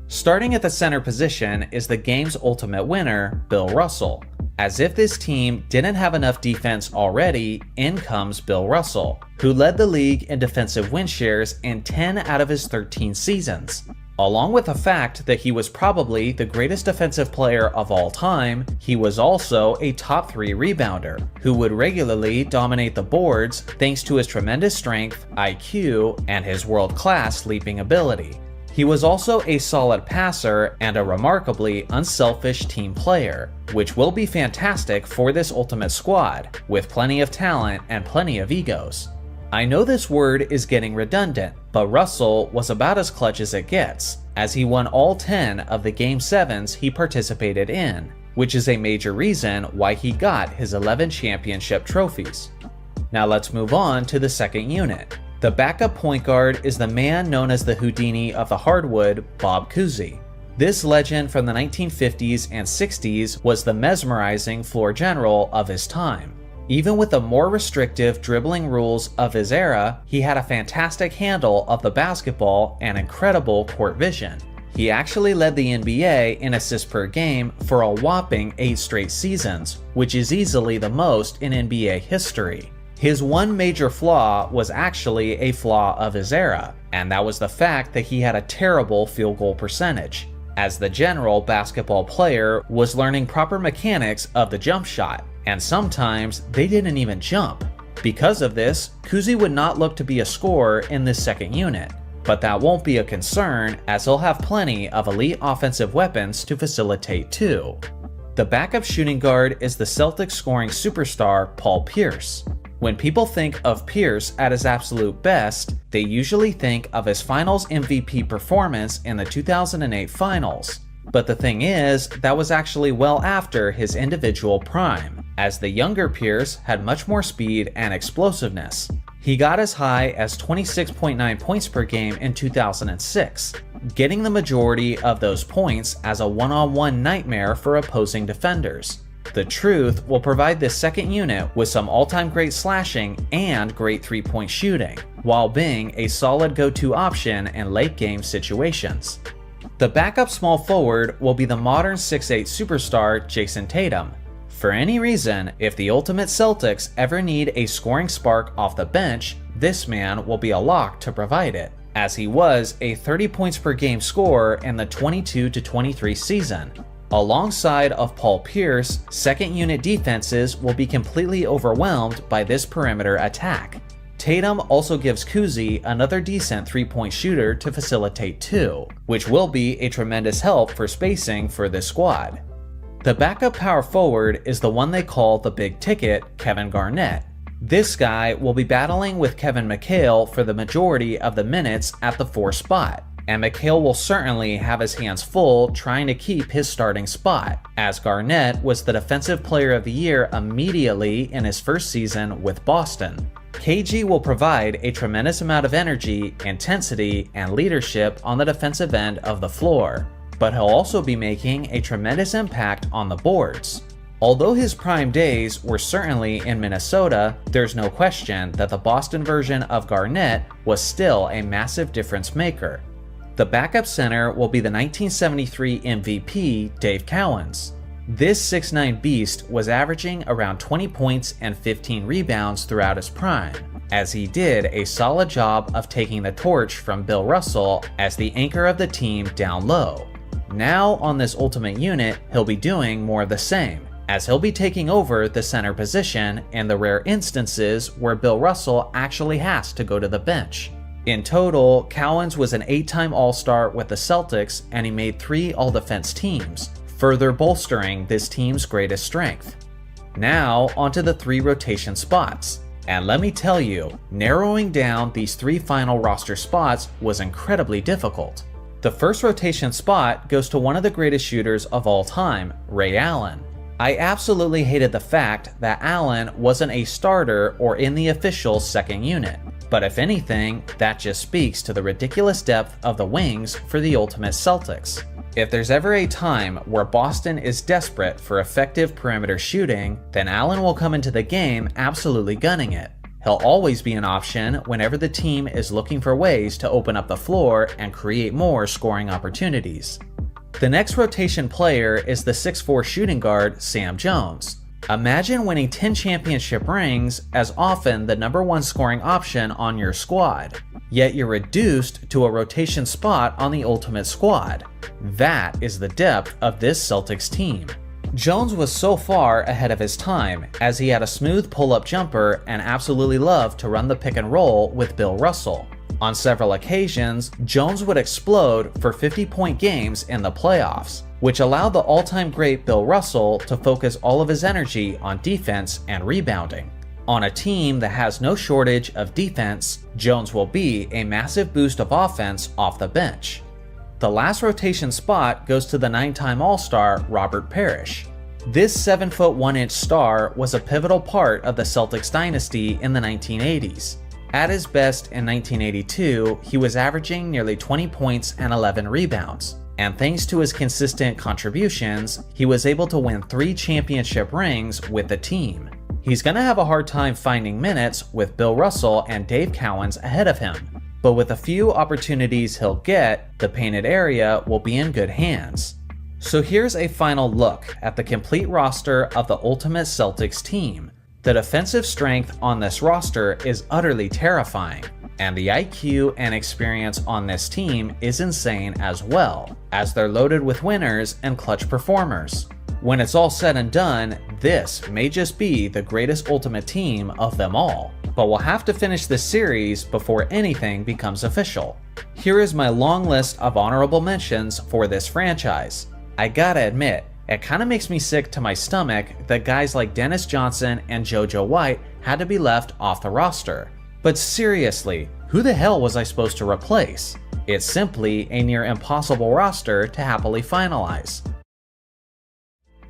Starting at the center position is the game's ultimate winner, Bill Russell. As if this team didn't have enough defense already, in comes Bill Russell, who led the league in defensive win shares in 10 out of his 13 seasons. Along with the fact that he was probably the greatest defensive player of all time, he was also a top 3 rebounder, who would regularly dominate the boards thanks to his tremendous strength, IQ, and his world-class leaping ability. He was also a solid passer and a remarkably unselfish team player, which will be fantastic for this ultimate squad, with plenty of talent and plenty of egos. I know this word is getting redundant, but Russell was about as clutch as it gets, as he won all 10 of the Game 7s he participated in, which is a major reason why he got his 11 championship trophies. Now let's move on to the second unit. The backup point guard is the man known as the Houdini of the hardwood, Bob Cousy. This legend from the 1950s and 60s was the mesmerizing floor general of his time. Even with the more restrictive dribbling rules of his era, he had a fantastic handle of the basketball and incredible court vision. He actually led the NBA in assists per game for a whopping 8 straight seasons, which is easily the most in NBA history. His one major flaw was actually a flaw of his era, and that was the fact that he had a terrible field goal percentage, as the general basketball player was learning proper mechanics of the jump shot, and sometimes they didn't even jump. Because of this, Cousy would not look to be a scorer in this second unit, but that won't be a concern as he'll have plenty of elite offensive weapons to facilitate too. The backup shooting guard is the Celtics scoring superstar Paul Pierce. When people think of Pierce at his absolute best, they usually think of his Finals MVP performance in the 2008 Finals. But the thing is, that was actually well after his individual prime, as the younger Pierce had much more speed and explosiveness. He got as high as 26.9 points per game in 2006, getting the majority of those points as a one-on-one nightmare for opposing defenders. The Truth will provide this second unit with some all-time great slashing and great three-point shooting, while being a solid go-to option in late-game situations. The backup small forward will be the modern 6'8" superstar Jason Tatum. For any reason, if the ultimate Celtics ever need a scoring spark off the bench, this man will be a lock to provide it, as he was a 30 points per game scorer in the 22-23 season. Alongside of Paul Pierce, second unit defenses will be completely overwhelmed by this perimeter attack. Tatum also gives Cousy another decent three-point shooter to facilitate too, which will be a tremendous help for spacing for this squad. The backup power forward is the one they call the big ticket, Kevin Garnett. This guy will be battling with Kevin McHale for the majority of the minutes at the 4 spot, and McHale will certainly have his hands full trying to keep his starting spot, as Garnett was the Defensive Player of the Year immediately in his first season with Boston. KG will provide a tremendous amount of energy, intensity, and leadership on the defensive end of the floor, but he'll also be making a tremendous impact on the boards. Although his prime days were certainly in Minnesota, there's no question that the Boston version of Garnett was still a massive difference maker. The backup center will be the 1973 MVP Dave Cowens. This 6'9" beast was averaging around 20 points and 15 rebounds throughout his prime, as he did a solid job of taking the torch from Bill Russell as the anchor of the team down low. Now on this ultimate unit, he'll be doing more of the same, as he'll be taking over the center position in the rare instances where Bill Russell actually has to go to the bench. In total, Cowens was an 8-time All-Star with the Celtics, and he made 3 All-Defense teams, further bolstering this team's greatest strength. Now, onto the 3 rotation spots. And let me tell you, narrowing down these 3 final roster spots was incredibly difficult. The first rotation spot goes to one of the greatest shooters of all time, Ray Allen. I absolutely hated the fact that Allen wasn't a starter or in the official second unit. But if anything, that just speaks to the ridiculous depth of the wings for the ultimate Celtics. If there's ever a time where Boston is desperate for effective perimeter shooting, then Allen will come into the game absolutely gunning it. He'll always be an option whenever the team is looking for ways to open up the floor and create more scoring opportunities. The next rotation player is the 6'4" shooting guard Sam Jones. Imagine winning 10 championship rings as often the #1 scoring option on your squad, yet you're reduced to a rotation spot on the ultimate squad. That is the depth of this Celtics team. Jones was so far ahead of his time, as he had a smooth pull-up jumper and absolutely loved to run the pick and roll with Bill Russell. On several occasions, Jones would explode for 50-point games in the playoffs, which allowed the all-time great Bill Russell to focus all of his energy on defense and rebounding. On a team that has no shortage of defense, Jones will be a massive boost of offense off the bench. The last rotation spot goes to the 9-time All-Star Robert Parrish. This 7'1" star was a pivotal part of the Celtics dynasty in the 1980s. At his best in 1982, he was averaging nearly 20 points and 11 rebounds, and thanks to his consistent contributions, he was able to win 3 championship rings with the team. He's gonna have a hard time finding minutes with Bill Russell and Dave Cowens ahead of him, but with a few opportunities he'll get, the painted area will be in good hands. So here's a final look at the complete roster of the ultimate Celtics team. The defensive strength on this roster is utterly terrifying, and the IQ and experience on this team is insane as well, as they're loaded with winners and clutch performers. When it's all said and done, this may just be the greatest ultimate team of them all, but we'll have to finish this series before anything becomes official. Here is my long list of honorable mentions for this franchise. I gotta admit, it kinda makes me sick to my stomach that guys like Dennis Johnson and JoJo White had to be left off the roster. But seriously, who the hell was I supposed to replace? It's simply a near impossible roster to happily finalize.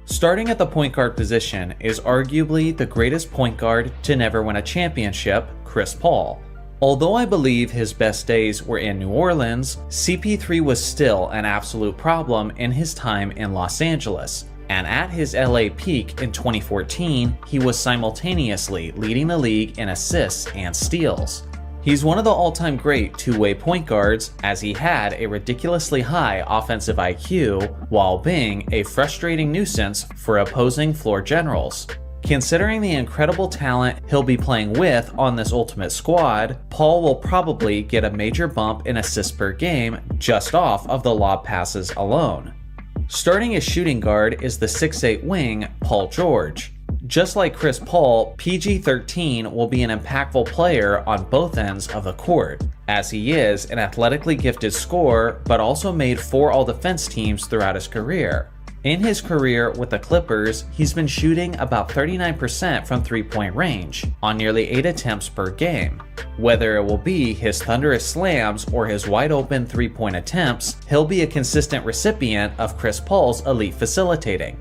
Starting at the point guard position is arguably the greatest point guard to never win a championship, Chris Paul. Although I believe his best days were in New Orleans, CP3 was still an absolute problem in his time in Los Angeles, and at his LA peak in 2014, he was simultaneously leading the league in assists and steals. He's one of the all-time great two-way point guards, as he had a ridiculously high offensive IQ while being a frustrating nuisance for opposing floor generals. Considering the incredible talent he'll be playing with on this ultimate squad, Paul will probably get a major bump in assists per game just off of the lob passes alone. Starting as shooting guard is the 6'8" wing, Paul George. Just like Chris Paul, PG-13 will be an impactful player on both ends of the court, as he is an athletically gifted scorer but also made 4 all-defense teams throughout his career. In his career with the Clippers, he's been shooting about 39% from three-point range, on nearly 8 attempts per game. Whether it will be his thunderous slams or his wide-open three-point attempts, he'll be a consistent recipient of Chris Paul's elite facilitating.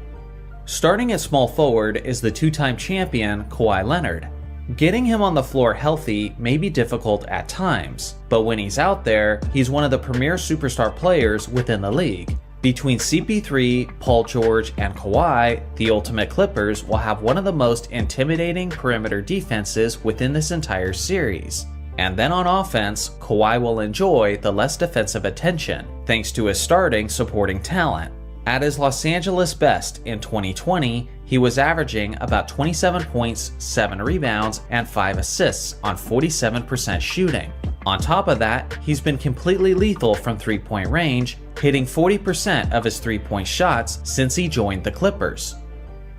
Starting at small forward is the two-time champion Kawhi Leonard. Getting him on the floor healthy may be difficult at times, but when he's out there, he's one of the premier superstar players within the league. Between CP3, Paul George, and Kawhi, the Ultimate Clippers will have one of the most intimidating perimeter defenses within this entire series. And then on offense, Kawhi will enjoy the less defensive attention, thanks to his starting supporting talent. At his Los Angeles best in 2020, he was averaging about 27 points, 7 rebounds, and 5 assists on 47% shooting. On top of that, he's been completely lethal from three-point range, hitting 40% of his three-point shots since he joined the Clippers.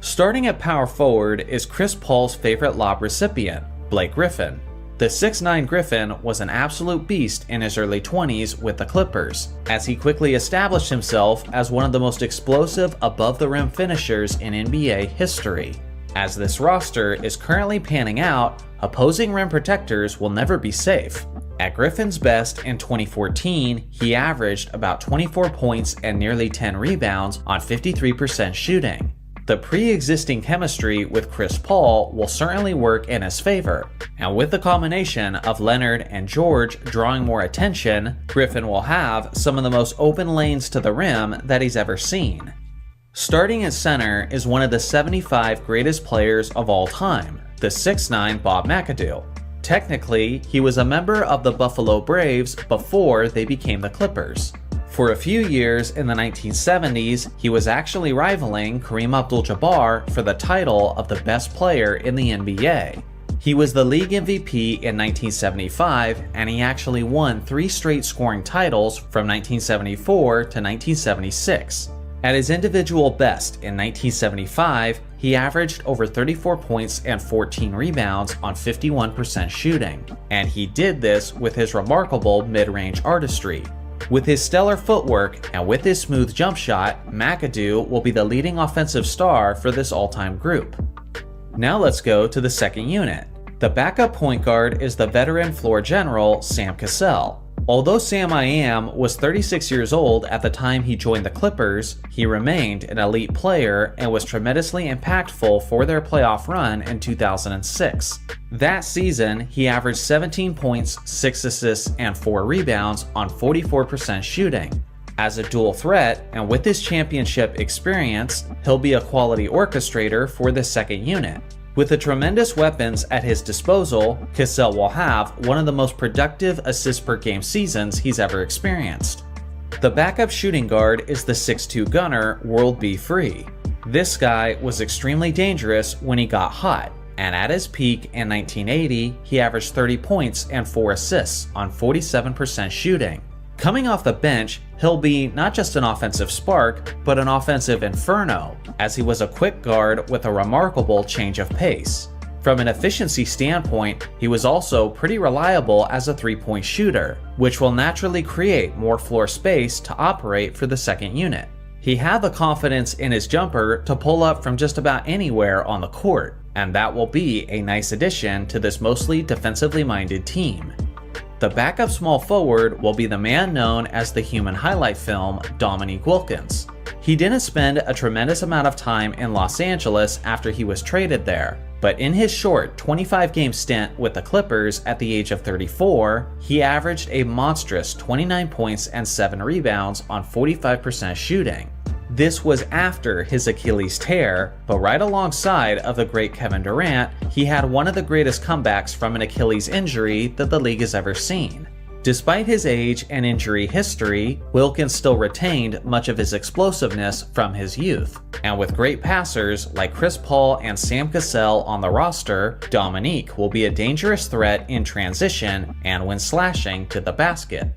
Starting at power forward is Chris Paul's favorite lob recipient, Blake Griffin. The 6'9" Griffin was an absolute beast in his early 20s with the Clippers, as he quickly established himself as one of the most explosive above-the-rim finishers in NBA history. As this roster is currently panning out, opposing rim protectors will never be safe. At Griffin's best in 2014, he averaged about 24 points and nearly 10 rebounds on 53% shooting. The pre-existing chemistry with Chris Paul will certainly work in his favor, and with the combination of Leonard and George drawing more attention, Griffin will have some of the most open lanes to the rim that he's ever seen. Starting at center is one of the 75 greatest players of all time, the 6'9" Bob McAdoo. Technically, he was a member of the Buffalo Braves before they became the Clippers. For a few years in the 1970s, he was actually rivaling Kareem Abdul-Jabbar for the title of the best player in the NBA. He was the league MVP in 1975, and he actually won 3 straight scoring titles from 1974 to 1976. At his individual best in 1975, he averaged over 34 points and 14 rebounds on 51% shooting, and he did this with his remarkable mid-range artistry. With his stellar footwork and with his smooth jump shot, McAdoo will be the leading offensive star for this all-time group. Now let's go to the second unit. The backup point guard is the veteran floor general, Sam Cassell. Although Sam I Am was 36 years old at the time he joined the Clippers, he remained an elite player and was tremendously impactful for their playoff run in 2006. That season, he averaged 17 points, 6 assists, and 4 rebounds on 44% shooting. As a dual threat, and with his championship experience, he'll be a quality orchestrator for the second unit. With the tremendous weapons at his disposal, Cassell will have one of the most productive assists per game seasons he's ever experienced. The backup shooting guard is the 6'2" gunner, World B. Free. This guy was extremely dangerous when he got hot, and at his peak in 1980, he averaged 30 points and 4 assists on 47% shooting. Coming off the bench, he'll be not just an offensive spark, but an offensive inferno, as he was a quick guard with a remarkable change of pace. From an efficiency standpoint, he was also pretty reliable as a three-point shooter, which will naturally create more floor space to operate for the second unit. He had the confidence in his jumper to pull up from just about anywhere on the court, and that will be a nice addition to this mostly defensively minded team. The backup small forward will be the man known as the human highlight film, Dominique Wilkins. He didn't spend a tremendous amount of time in Los Angeles after he was traded there, but in his short 25-game stint with the Clippers at the age of 34, he averaged a monstrous 29 points and 7 rebounds on 45% shooting. This was after his Achilles tear, but right alongside of the great Kevin Durant, he had one of the greatest comebacks from an Achilles injury that the league has ever seen. Despite his age and injury history, Wilkins still retained much of his explosiveness from his youth. And with great passers like Chris Paul and Sam Cassell on the roster, Dominique will be a dangerous threat in transition and when slashing to the basket.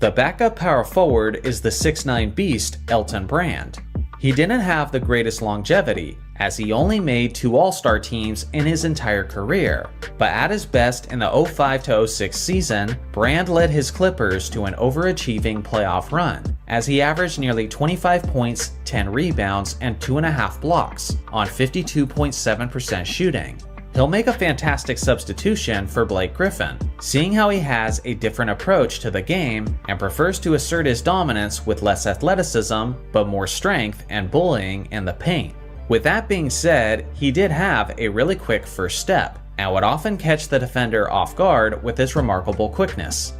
The backup power forward is the 6'9" beast Elton Brand. He didn't have the greatest longevity, as he only made 2 All-Star teams in his entire career, but at his best in the 05-06 season, Brand led his Clippers to an overachieving playoff run, as he averaged nearly 25 points, 10 rebounds, and 2.5 blocks on 52.7% shooting. He'll make a fantastic substitution for Blake Griffin, seeing how he has a different approach to the game and prefers to assert his dominance with less athleticism, but more strength and bullying in the paint. With that being said, he did have a really quick first step, and would often catch the defender off guard with his remarkable quickness.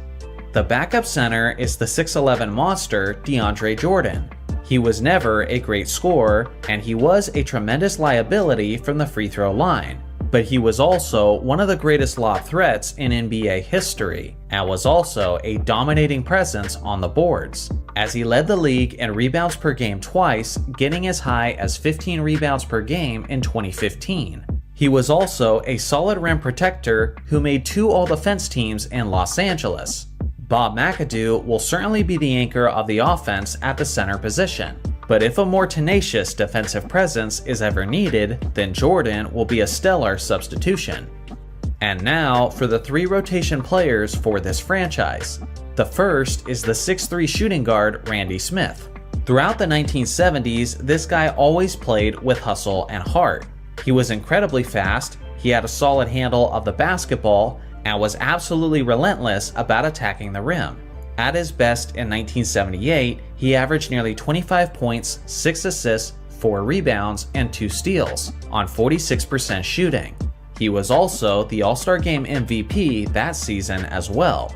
The backup center is the 6'11" monster DeAndre Jordan. He was never a great scorer, and he was a tremendous liability from the free throw line, but he was also one of the greatest lob threats in NBA history, and was also a dominating presence on the boards, as he led the league in rebounds per game twice, getting as high as 15 rebounds per game in 2015. He was also a solid rim protector who made 2 all-defense teams in Los Angeles. Bob McAdoo will certainly be the anchor of the offense at the center position, but if a more tenacious defensive presence is ever needed, then Jordan will be a stellar substitution. And now for the 3 rotation players for this franchise. The first is the 6'3" shooting guard Randy Smith. Throughout the 1970s, this guy always played with hustle and heart. He was incredibly fast, he had a solid handle of the basketball, and was absolutely relentless about attacking the rim. At his best in 1978, he averaged nearly 25 points, 6 assists, 4 rebounds, and 2 steals on 46% shooting. He was also the All-Star Game MVP that season as well.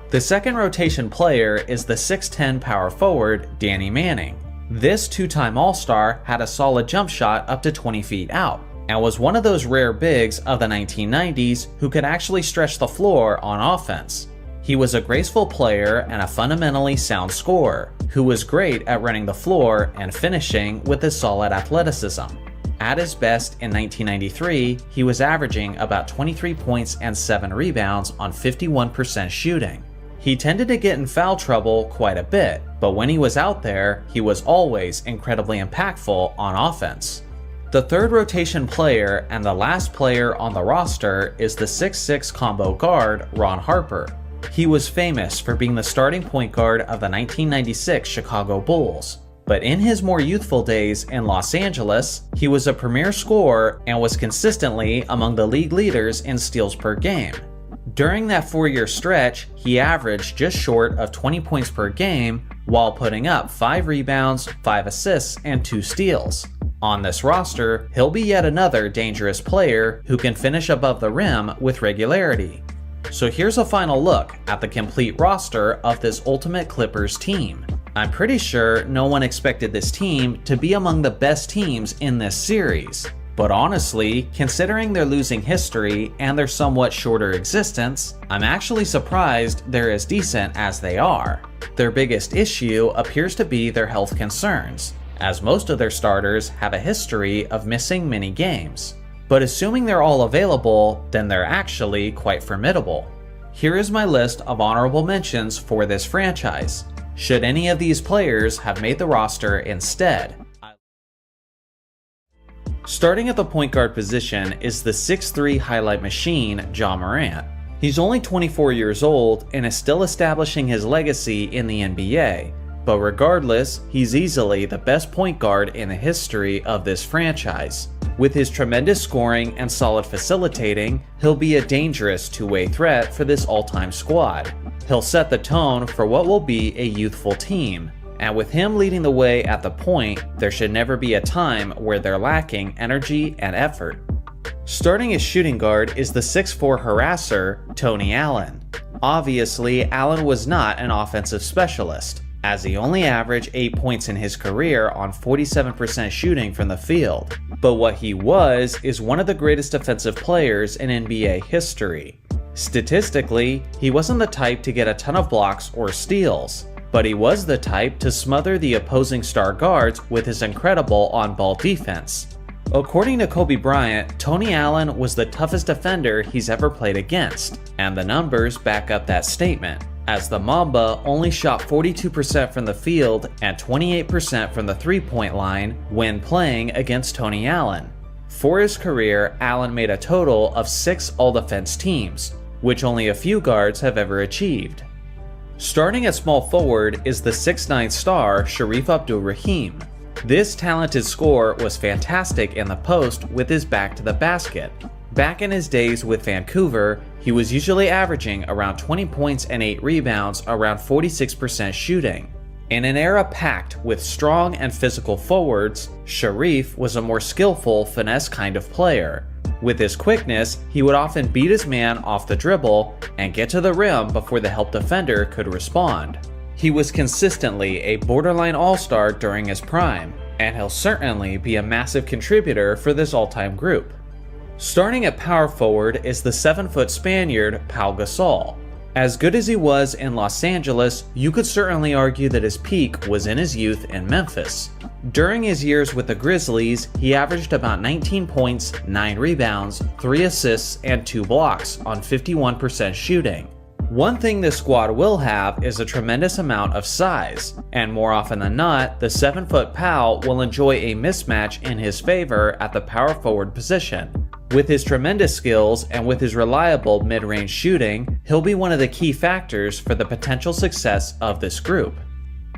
The second rotation player is the 6'10" power forward Danny Manning. This 2-time All-Star had a solid jump shot up to 20 feet out, and was one of those rare bigs of the 1990s who could actually stretch the floor on offense. He was a graceful player and a fundamentally sound scorer, who was great at running the floor and finishing with his solid athleticism. At his best in 1993, he was averaging about 23 points and 7 rebounds on 51% shooting. He tended to get in foul trouble quite a bit, but when he was out there, he was always incredibly impactful on offense. The third rotation player and the last player on the roster is the 6'6" combo guard Ron Harper. He was famous for being the starting point guard of the 1996 Chicago Bulls, but in his more youthful days in Los Angeles, he was a premier scorer and was consistently among the league leaders in steals per game. During that 4-year stretch, he averaged just short of 20 points per game while putting up 5 rebounds, 5 assists, and 2 steals. On this roster, he'll be yet another dangerous player who can finish above the rim with regularity. So here's a final look at the complete roster of this Ultimate Clippers team. I'm pretty sure no one expected this team to be among the best teams in this series. But honestly, considering their losing history and their somewhat shorter existence, I'm actually surprised they're as decent as they are. Their biggest issue appears to be their health concerns, as most of their starters have a history of missing many games. but assuming they're all available, then they're actually quite formidable. Here is my list of honorable mentions for this franchise, should any of these players have made the roster instead. Starting at the point guard position is the 6'3" highlight machine, Ja Morant. He's only 24 years old and is still establishing his legacy in the NBA, but regardless, he's easily the best point guard in the history of this franchise. With his tremendous scoring and solid facilitating, he'll be a dangerous two-way threat for this all-time squad. He'll set the tone for what will be a youthful team, and with him leading the way at the point, there should never be a time where they're lacking energy and effort. Starting as shooting guard is the 6'4" harasser, Tony Allen. Obviously, Allen was not an offensive specialist, as he only averaged 8 points in his career on 47% shooting from the field. But what he was is one of the greatest defensive players in NBA history. Statistically, he wasn't the type to get a ton of blocks or steals, but he was the type to smother the opposing star guards with his incredible on-ball defense. According to Kobe Bryant, Tony Allen was the toughest defender he's ever played against, and the numbers back up that statement, as the Mamba only shot 42% from the field and 28% from the three-point line when playing against Tony Allen. For his career, Allen made a total of 6 all-defense teams, which only a few guards have ever achieved. Starting at small forward is the 6'9" star Shareef Abdur-Rahim. This talented scorer was fantastic in the post with his back to the basket. Back in his days with Vancouver, he was usually averaging around 20 points and 8 rebounds, around 46% shooting. In an era packed with strong and physical forwards, Shareef was a more skillful, finesse kind of player. With his quickness, he would often beat his man off the dribble and get to the rim before the help defender could respond. He was consistently a borderline all-star during his prime, and he'll certainly be a massive contributor for this all-time group. Starting at power forward is the 7-foot Spaniard Pau Gasol. As good as he was in Los Angeles, you could certainly argue that his peak was in his youth in Memphis. During his years with the Grizzlies, he averaged about 19 points, 9 rebounds, 3 assists, and 2 blocks on 51% shooting. One thing this squad will have is a tremendous amount of size, and more often than not, the 7-foot Pau will enjoy a mismatch in his favor at the power forward position. With his tremendous skills and with his reliable mid-range shooting, he'll be one of the key factors for the potential success of this group.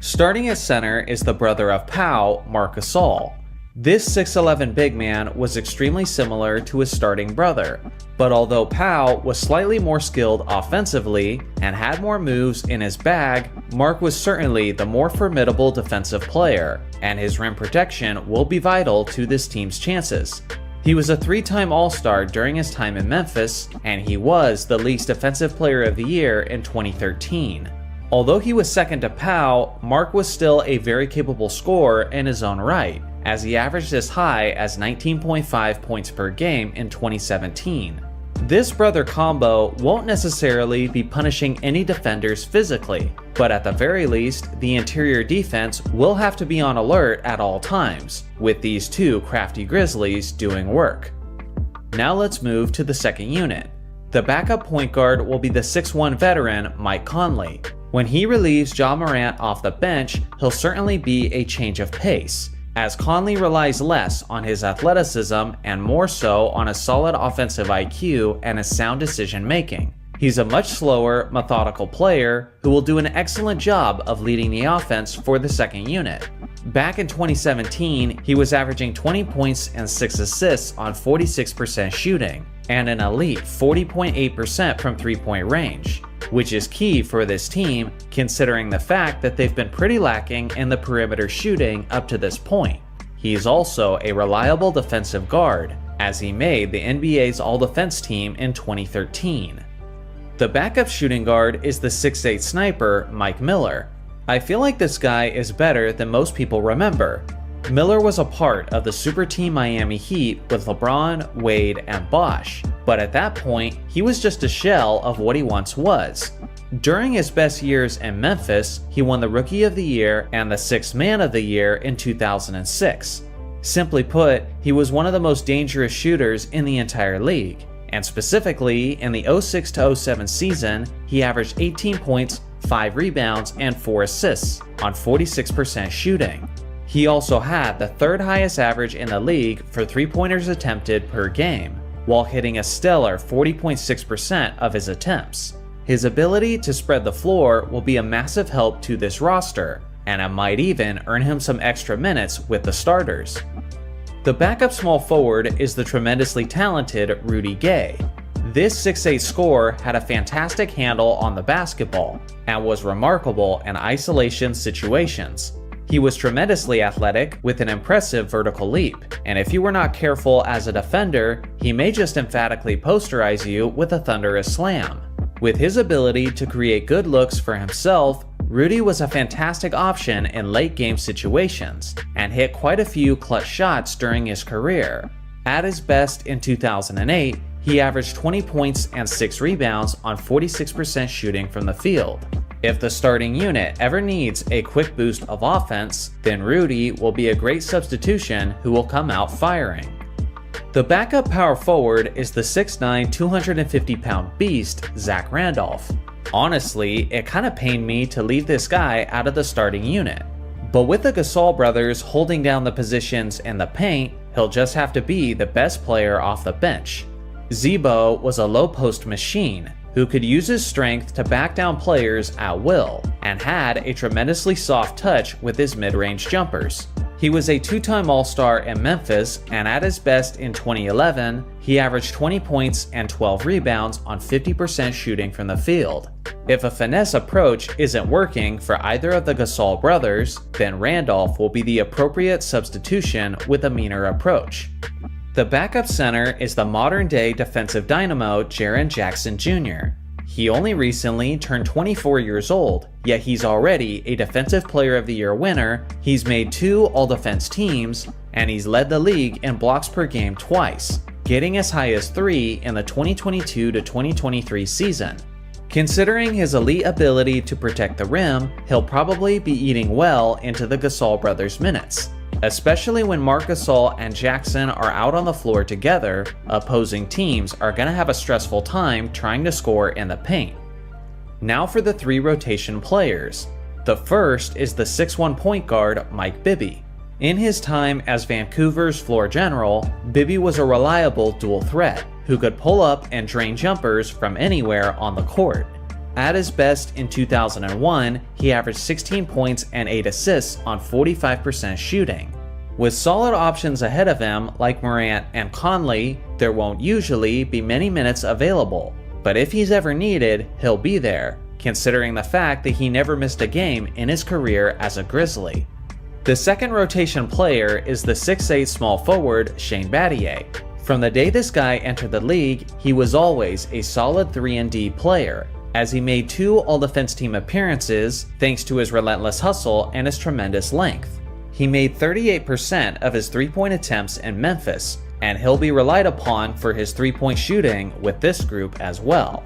Starting at center is the brother of Pau, Marc Gasol. This 6'11" big man was extremely similar to his starting brother, but although Pau was slightly more skilled offensively and had more moves in his bag, Marc was certainly the more formidable defensive player, and his rim protection will be vital to this team's chances. He was a 3-time All-Star during his time in Memphis, and he was the League's Defensive Player of the Year in 2013. Although he was second to Pau, Marc was still a very capable scorer in his own right, as he averaged as high as 19.5 points per game in 2017. This brother combo won't necessarily be punishing any defenders physically, but at the very least, the interior defense will have to be on alert at all times, with these two crafty Grizzlies doing work. Now let's move to the second unit. The backup point guard will be the 6'1" veteran Mike Conley. When he relieves Ja Morant off the bench, he'll certainly be a change of pace, as Conley relies less on his athleticism and more so on a solid offensive IQ and a sound decision making. He's a much slower, methodical player who will do an excellent job of leading the offense for the second unit. Back in 2017, he was averaging 20 points and 6 assists on 46% shooting, and an elite 40.8% from three-point range, which is key for this team considering the fact that they've been pretty lacking in the perimeter shooting up to this point. He's also a reliable defensive guard, as he made the NBA's All-Defense team in 2013. The backup shooting guard is the 6'8" sniper Mike Miller. I feel like this guy is better than most people remember. Miller was a part of the super team Miami Heat with LeBron, Wade, and Bosh, but at that point, he was just a shell of what he once was. During his best years in Memphis, he won the Rookie of the Year and the Sixth Man of the Year in 2006. Simply put, he was one of the most dangerous shooters in the entire league, and specifically in the 06-07 season, he averaged 18 points, 5 rebounds, and 4 assists on 46% shooting. He also had the third highest average in the league for three-pointers attempted per game, while hitting a stellar 40.6% of his attempts. His ability to spread the floor will be a massive help to this roster, and it might even earn him some extra minutes with the starters. The backup small forward is the tremendously talented Rudy Gay. This 6'8" scorer had a fantastic handle on the basketball and was remarkable in isolation situations. He was tremendously athletic with an impressive vertical leap, and if you were not careful as a defender, he may just emphatically posterize you with a thunderous slam. With his ability to create good looks for himself, Rudy was a fantastic option in late game situations and hit quite a few clutch shots during his career. At his best in 2008, he averaged 20 points and 6 rebounds on 46% shooting from the field. If the starting unit ever needs a quick boost of offense, then Rudy will be a great substitution who will come out firing. The backup power forward is the 6'9", 250-pound beast, Zach Randolph. Honestly, it kinda pained me to leave this guy out of the starting unit. But with the Gasol brothers holding down the positions in the paint, he'll just have to be the best player off the bench. Zebo was a low-post machine who could use his strength to back down players at will, and had a tremendously soft touch with his mid-range jumpers. He was a two-time All-Star in Memphis, and at his best in 2011, he averaged 20 points and 12 rebounds on 50% shooting from the field. If a finesse approach isn't working for either of the Gasol brothers, then Randolph will be the appropriate substitution with a meaner approach. The backup center is the modern-day defensive dynamo Jaren Jackson Jr. He only recently turned 24 years old, yet he's already a Defensive Player of the Year winner, he's made 2 All-Defense teams, and he's led the league in blocks per game twice, getting as high as 3 in the 2022-2023 season. Considering his elite ability to protect the rim, he'll probably be eating well into the Gasol brothers' minutes. Especially when Marc Gasol and Jackson are out on the floor together, opposing teams are going to have a stressful time trying to score in the paint. Now for the 3 rotation players. The first is the 6'1" point guard Mike Bibby. In his time as Vancouver's floor general, Bibby was a reliable dual threat who could pull up and drain jumpers from anywhere on the court. At his best in 2001, he averaged 16 points and 8 assists on 45% shooting. With solid options ahead of him like Morant and Conley, there won't usually be many minutes available, but if he's ever needed, he'll be there, considering the fact that he never missed a game in his career as a Grizzly. The second rotation player is the 6'8" small forward Shane Battier. From the day this guy entered the league, he was always a solid 3-and-D player, as he made 2 All-Defense team appearances thanks to his relentless hustle and his tremendous length. He made 38% of his 3-point attempts in Memphis, and he'll be relied upon for his 3-point shooting with this group as well.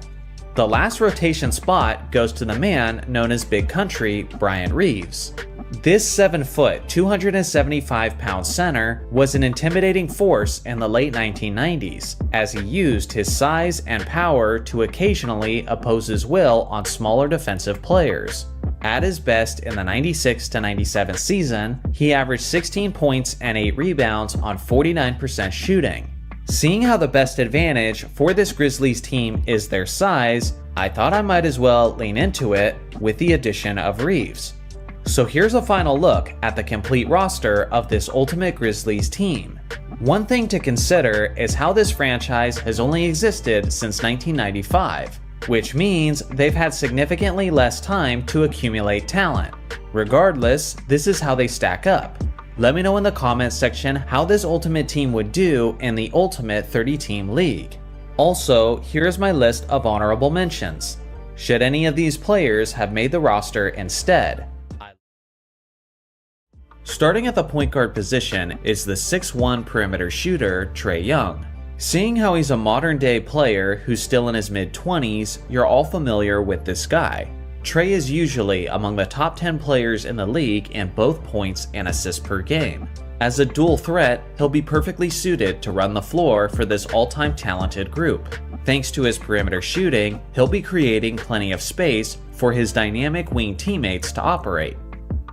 The last rotation spot goes to the man known as Big Country, Bryant Reeves. This 7-foot, 275-pound center was an intimidating force in the late 1990s, as he used his size and power to occasionally oppose his will on smaller defensive players. At his best in the 96-97 season, he averaged 16 points and 8 rebounds on 49% shooting. Seeing how the best advantage for this Grizzlies team is their size, I thought I might as well lean into it with the addition of Reeves. So here's a final look at the complete roster of this Ultimate Grizzlies team. One thing to consider is how this franchise has only existed since 1995, which means they've had significantly less time to accumulate talent. Regardless, this is how they stack up. Let me know in the comments section how this Ultimate team would do in the Ultimate 30-team league. Also, here's my list of honorable mentions. Should any of these players have made the roster instead? Starting at the point guard position is the 6'1" perimeter shooter, Trae Young. Seeing how he's a modern day player who's still in his mid-20s, you're all familiar with this guy. Trae is usually among the top 10 players in the league in both points and assists per game. As a dual threat, he'll be perfectly suited to run the floor for this all-time talented group. Thanks to his perimeter shooting, he'll be creating plenty of space for his dynamic wing teammates to operate.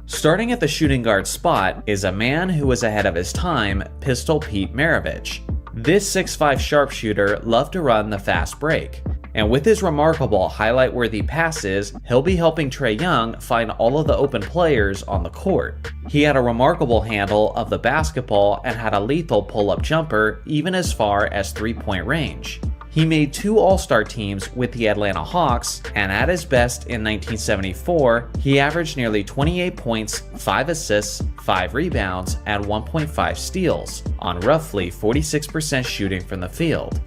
Starting at the shooting guard spot is a man who was ahead of his time, Pistol Pete Maravich. This 6'5" sharpshooter loved to run the fast break, and with his remarkable highlight-worthy passes, he'll be helping Trae Young find all of the open players on the court. He had a remarkable handle of the basketball and had a lethal pull-up jumper even as far as three-point range. He made 2 All-Star teams with the Atlanta Hawks, and at his best in 1974, he averaged nearly 28 points, 5 assists, 5 rebounds, and 1.5 steals on roughly 46% shooting from the field.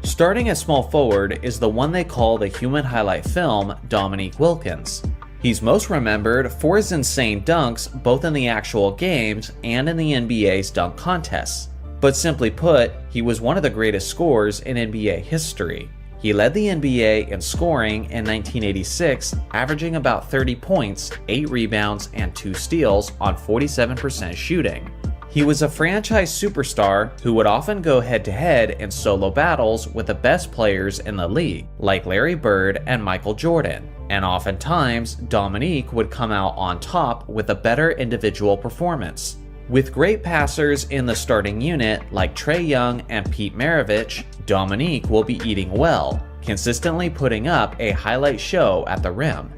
Starting at small forward is the one they call the human highlight film, Dominique Wilkins. He's most remembered for his insane dunks both in the actual games and in the NBA's dunk contests. But simply put, he was one of the greatest scorers in NBA history. He led the NBA in scoring in 1986, averaging about 30 points, 8 rebounds, and 2 steals on 47% shooting. He was a franchise superstar who would often go head-to-head in solo battles with the best players in the league, like Larry Bird and Michael Jordan, and oftentimes Dominique would come out on top with a better individual performance. With great passers in the starting unit like Trae Young and Pete Maravich, Dominique will be eating well, consistently putting up a highlight show at the rim.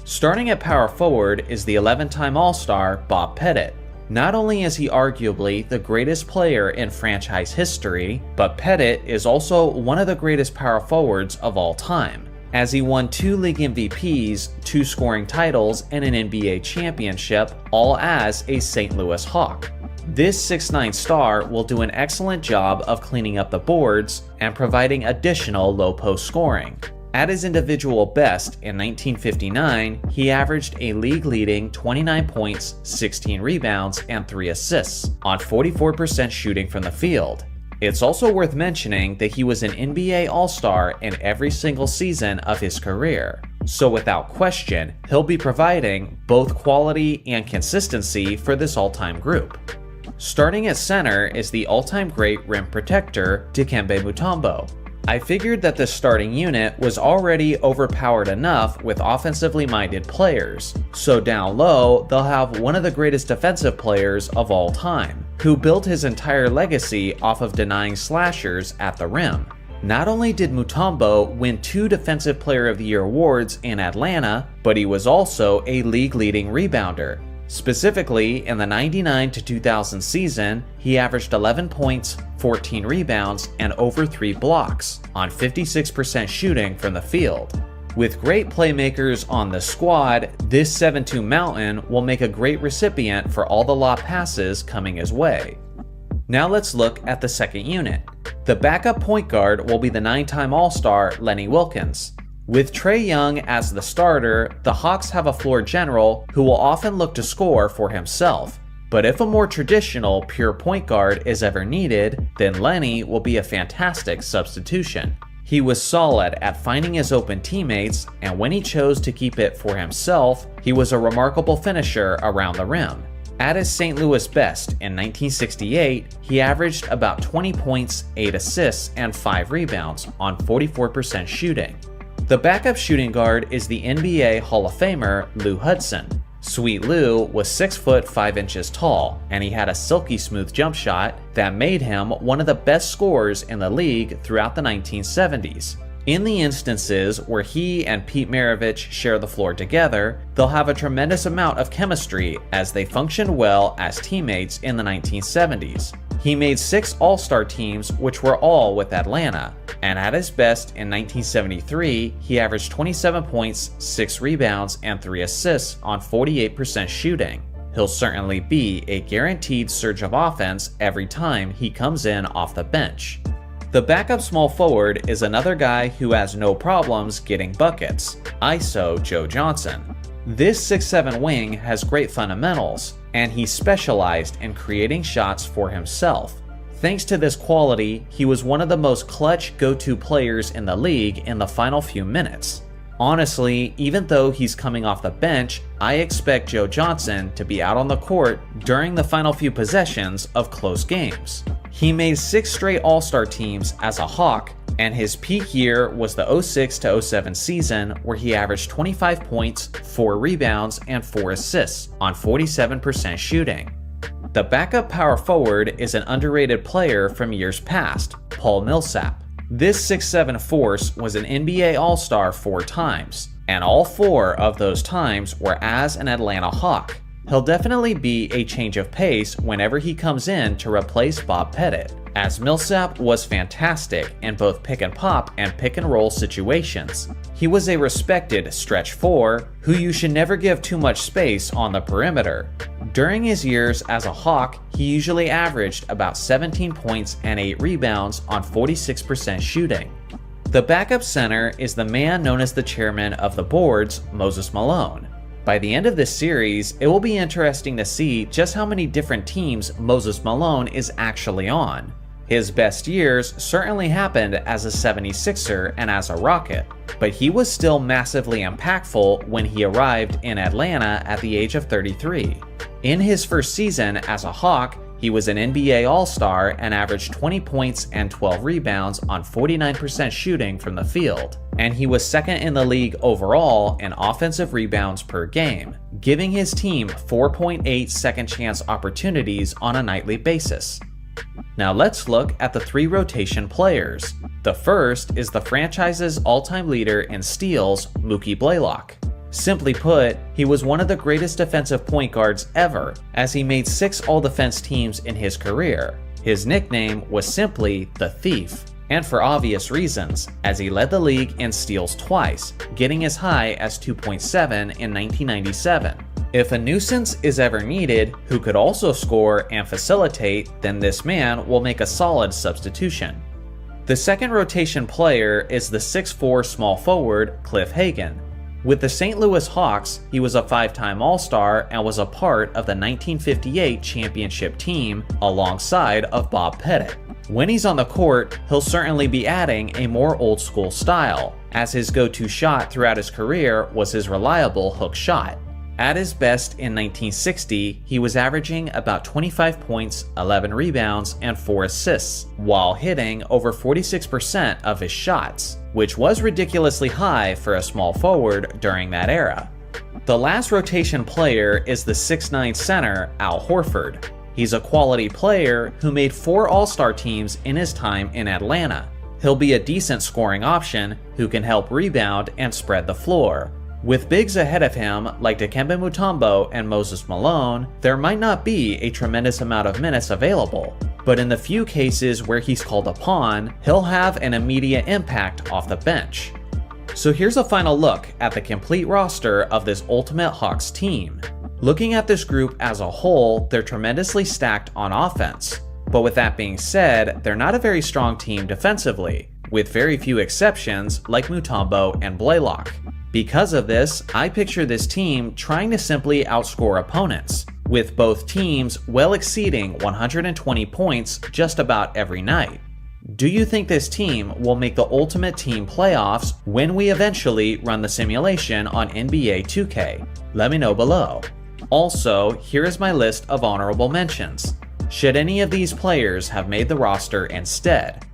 Starting at power forward is the 11-time All-Star Bob Pettit. Not only is he arguably the greatest player in franchise history, but Pettit is also one of the greatest power forwards of all time, as he won 2 league MVPs, 2 scoring titles, and an NBA championship, all as a St. Louis Hawk. This 6'9" star will do an excellent job of cleaning up the boards and providing additional low post scoring. At his individual best in 1959, he averaged a league-leading 29 points, 16 rebounds, and 3 assists on 44% shooting from the field. It's also worth mentioning that he was an NBA All-Star in every single season of his career, so without question, he'll be providing both quality and consistency for this all-time group. Starting at center is the all-time great rim protector, Dikembe Mutombo. I figured that the starting unit was already overpowered enough with offensively minded players, so down low they'll have one of the greatest defensive players of all time, who built his entire legacy off of denying slashers at the rim. Not only did Mutombo win 2 Defensive Player of the Year awards in Atlanta, but he was also a league-leading rebounder. Specifically, in the 99-2000 season, he averaged 11 points, 14 rebounds, and over 3 blocks on 56% shooting from the field. With great playmakers on the squad, this 7'2" mountain will make a great recipient for all the lob passes coming his way. Now let's look at the second unit. The backup point guard will be the 9-time All-Star Lenny Wilkens. With Trae Young as the starter, the Hawks have a floor general who will often look to score for himself. But if a more traditional pure point guard is ever needed, then Lenny will be a fantastic substitution. He was solid at finding his open teammates, and when he chose to keep it for himself, he was a remarkable finisher around the rim. At his St. Louis best in 1968, he averaged about 20 points, 8 assists, and 5 rebounds on 44% shooting. The backup shooting guard is the NBA Hall of Famer Lou Hudson. Sweet Lou was 6 foot 5 inches tall, and he had a silky smooth jump shot that made him one of the best scorers in the league throughout the 1970s. In the instances where he and Pete Maravich share the floor together, they'll have a tremendous amount of chemistry as they functioned well as teammates in the 1970s. He made 6 All-Star teams, which were all with Atlanta, and at his best in 1973, he averaged 27 points, 6 rebounds, and 3 assists on 48% shooting. He'll certainly be a guaranteed surge of offense every time he comes in off the bench. The backup small forward is another guy who has no problems getting buckets, ISO Joe Johnson. This 6'7" wing has great fundamentals, and he specialized in creating shots for himself. Thanks to this quality, he was one of the most clutch go-to players in the league in the final few minutes. Honestly, even though he's coming off the bench, I expect Joe Johnson to be out on the court during the final few possessions of close games. He made 6 straight All-Star teams as a Hawk, and his peak year was the 06-07 season, where he averaged 25 points, 4 rebounds, and 4 assists on 47% shooting. The backup power forward is an underrated player from years past, Paul Millsap. This 6'7" force was an NBA All-Star 4 times, and all 4 of those times were as an Atlanta Hawk. He'll definitely be a change of pace whenever he comes in to replace Bob Pettit, as Millsap was fantastic in both pick and pop and pick and roll situations. He was a respected stretch 4 who you should never give too much space on the perimeter. During his years as a Hawk, he usually averaged about 17 points and 8 rebounds on 46% shooting. The backup center is the man known as the chairman of the boards, Moses Malone. By the end of this series, it will be interesting to see just how many different teams Moses Malone is actually on. His best years certainly happened as a 76er and as a Rocket, but he was still massively impactful when he arrived in Atlanta at the age of 33. In his first season as a Hawk, he was an NBA All-Star and averaged 20 points and 12 rebounds on 49% shooting from the field, and he was second in the league overall in offensive rebounds per game, giving his team 4.8 second chance opportunities on a nightly basis. Now let's look at the 3 rotation players. The first is the franchise's all-time leader in steals, Mookie Blaylock. Simply put, he was one of the greatest defensive point guards ever, as he made 6 all-defense teams in his career. His nickname was simply the Thief, and for obvious reasons, as he led the league in steals twice, getting as high as 2.7 in 1997. If a nuisance is ever needed who could also score and facilitate, then this man will make a solid substitution. The second rotation player is the 6'4" small forward, Cliff Hagan. With the St. Louis Hawks, he was a 5-time All-Star and was a part of the 1958 championship team alongside of Bob Pettit. When he's on the court, he'll certainly be adding a more old-school style, as his go-to shot throughout his career was his reliable hook shot. At his best in 1960, he was averaging about 25 points, 11 rebounds, and 4 assists, while hitting over 46% of his shots, which was ridiculously high for a small forward during that era. The last rotation player is the 6'9" center, Al Horford. He's a quality player who made 4 All-Star teams in his time in Atlanta. He'll be a decent scoring option who can help rebound and spread the floor. With bigs ahead of him like Dikembe Mutombo and Moses Malone, there might not be a tremendous amount of minutes available, but in the few cases where he's called upon, he'll have an immediate impact off the bench. So here's a final look at the complete roster of this Ultimate Hawks team. Looking at this group as a whole, they're tremendously stacked on offense. But with that being said, they're not a very strong team defensively, with very few exceptions like Mutombo and Blaylock. Because of this, I picture this team trying to simply outscore opponents, with both teams well exceeding 120 points just about every night. Do you think this team will make the Ultimate Team playoffs when we eventually run the simulation on NBA 2K? Let me know below. Also, here is my list of honorable mentions. Should any of these players have made the roster instead?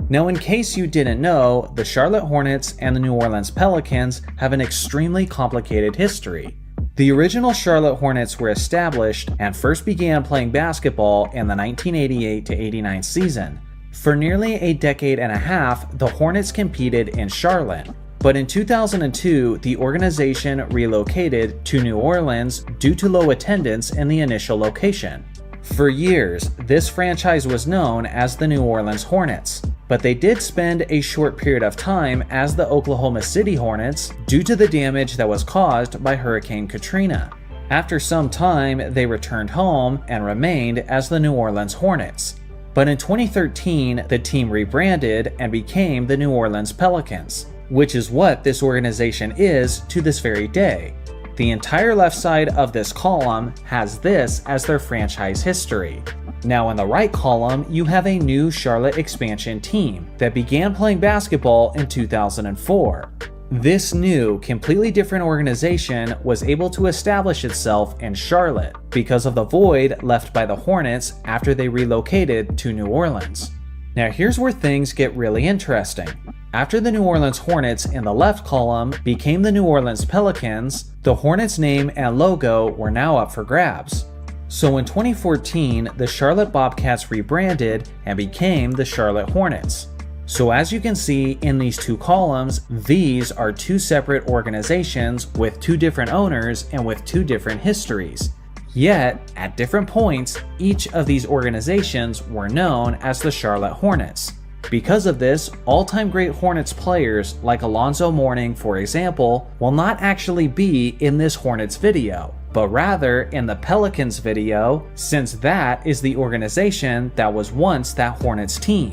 Now, in case you didn't know, the Charlotte Hornets and the New Orleans Pelicans have an extremely complicated history. The original Charlotte Hornets were established and first began playing basketball in the 1988-89 season. For nearly a decade and a half, the Hornets competed in Charlotte. But in 2002, the organization relocated to New Orleans due to low attendance in the initial location. For years, this franchise was known as the New Orleans Hornets, but they did spend a short period of time as the Oklahoma City Hornets due to the damage that was caused by Hurricane Katrina. After some time, they returned home and remained as the New Orleans Hornets. But in 2013, the team rebranded and became the New Orleans Pelicans, which is what this organization is to this very day. The entire left side of this column has this as their franchise history. Now in the right column, you have a new Charlotte expansion team that began playing basketball in 2004. This new, completely different organization was able to establish itself in Charlotte because of the void left by the Hornets after they relocated to New Orleans. Now here's where things get really interesting. After the New Orleans Hornets in the left column became the New Orleans Pelicans, the Hornets name and logo were now up for grabs. So in 2014, the Charlotte Bobcats rebranded and became the Charlotte Hornets. So as you can see in these two columns, these are two separate organizations with two different owners and with two different histories. Yet, at different points, each of these organizations were known as the Charlotte Hornets. Because of this, all-time great Hornets players like Alonzo Mourning, for example, will not actually be in this Hornets video, but rather in the Pelicans video, since that is the organization that was once that Hornets team.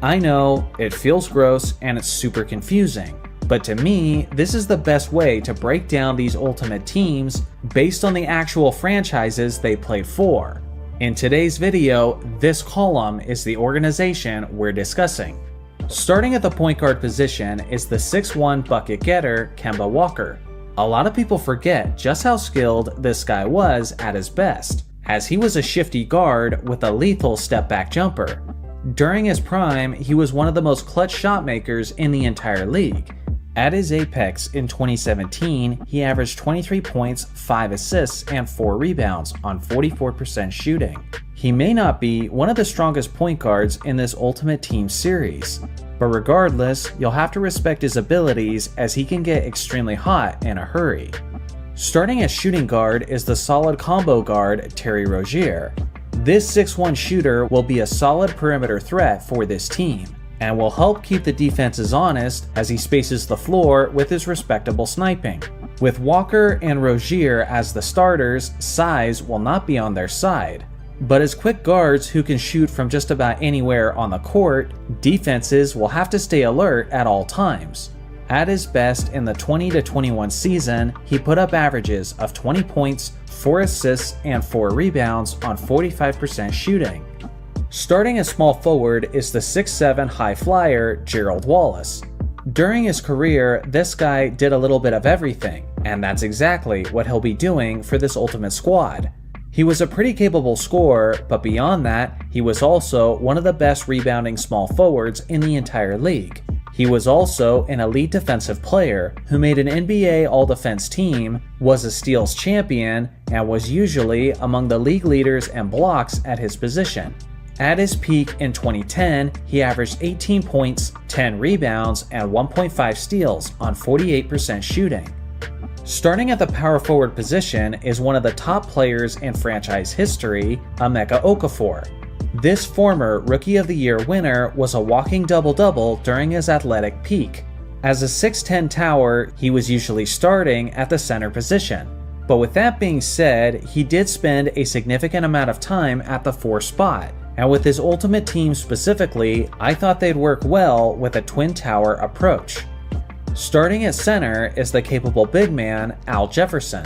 I know, it feels gross and it's super confusing, but to me, this is the best way to break down these ultimate teams based on the actual franchises they played for. In today's video, this column is the organization we're discussing. Starting at the point guard position is the 6'1" bucket getter, Kemba Walker. A lot of people forget just how skilled this guy was at his best, as he was a shifty guard with a lethal step-back jumper. During his prime, he was one of the most clutch shot makers in the entire league. At his apex in 2017, he averaged 23 points, 5 assists, and 4 rebounds on 44% shooting. He may not be one of the strongest point guards in this Ultimate Team series, but regardless, you'll have to respect his abilities as he can get extremely hot in a hurry. Starting at shooting guard is the solid combo guard Terry Rozier. This 6'1" shooter will be a solid perimeter threat for this team, and will help keep the defenses honest as he spaces the floor with his respectable sniping. With Walker and Rozier as the starters, size will not be on their side. But as quick guards who can shoot from just about anywhere on the court, defenses will have to stay alert at all times. At his best in the 20-21 season, he put up averages of 20 points, 4 assists, and 4 rebounds on 45% shooting. Starting as small forward is the 6'7" high flyer, Gerald Wallace. During his career, this guy did a little bit of everything, and that's exactly what he'll be doing for this ultimate squad. He was a pretty capable scorer, but beyond that, he was also one of the best rebounding small forwards in the entire league. He was also an elite defensive player who made an NBA All-Defense team, was a steals champion, and was usually among the league leaders and blocks at his position. At his peak in 2010, he averaged 18 points, 10 rebounds, and 1.5 steals on 48% shooting. Starting at the power forward position is one of the top players in franchise history, Emeka Okafor. This former Rookie of the Year winner was a walking double-double during his athletic peak. As a 6'10" tower, he was usually starting at the center position. But with that being said, he did spend a significant amount of time at the 4 spot. And with his ultimate team specifically, I thought they'd work well with a twin tower approach. Starting at center is the capable big man, Al Jefferson.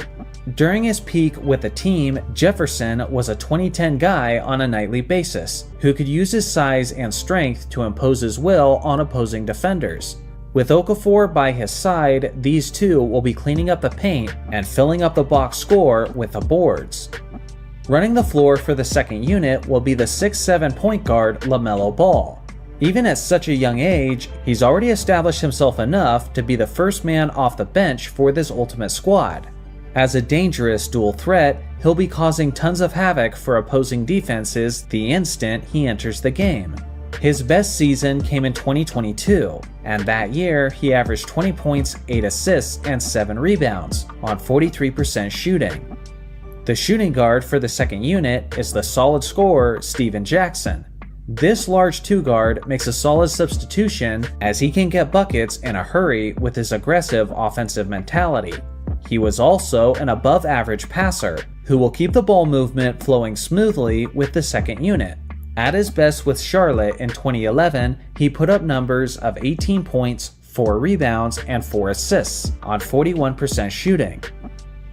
During his peak with the team, Jefferson was a 2010 guy on a nightly basis, who could use his size and strength to impose his will on opposing defenders. With Okafor by his side, these two will be cleaning up the paint and filling up the box score with the boards. Running the floor for the second unit will be the 6'7" point guard LaMelo Ball. Even at such a young age, he's already established himself enough to be the first man off the bench for this ultimate squad. As a dangerous dual threat, he'll be causing tons of havoc for opposing defenses the instant he enters the game. His best season came in 2022, and that year he averaged 20 points, 8 assists, and 7 rebounds on 43% shooting. The shooting guard for the second unit is the solid scorer Steven Jackson. This large 2-guard makes a solid substitution as he can get buckets in a hurry with his aggressive offensive mentality. He was also an above-average passer who will keep the ball movement flowing smoothly with the second unit. At his best with Charlotte in 2011, he put up numbers of 18 points, 4 rebounds, and 4 assists on 41% shooting.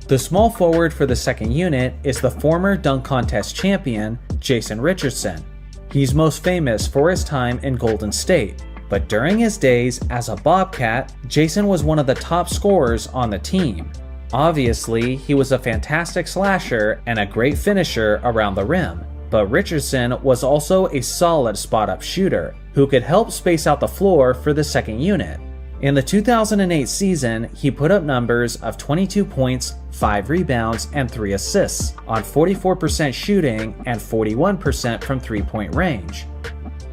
The small forward for the second unit is the former dunk contest champion, Jason Richardson. He's most famous for his time in Golden State, but during his days as a Bobcat, Jason was one of the top scorers on the team. Obviously, he was a fantastic slasher and a great finisher around the rim, but Richardson was also a solid spot-up shooter who could help space out the floor for the second unit. In the 2008 season, he put up numbers of 22 points, 5 rebounds, and 3 assists on 44% shooting and 41% from three-point range.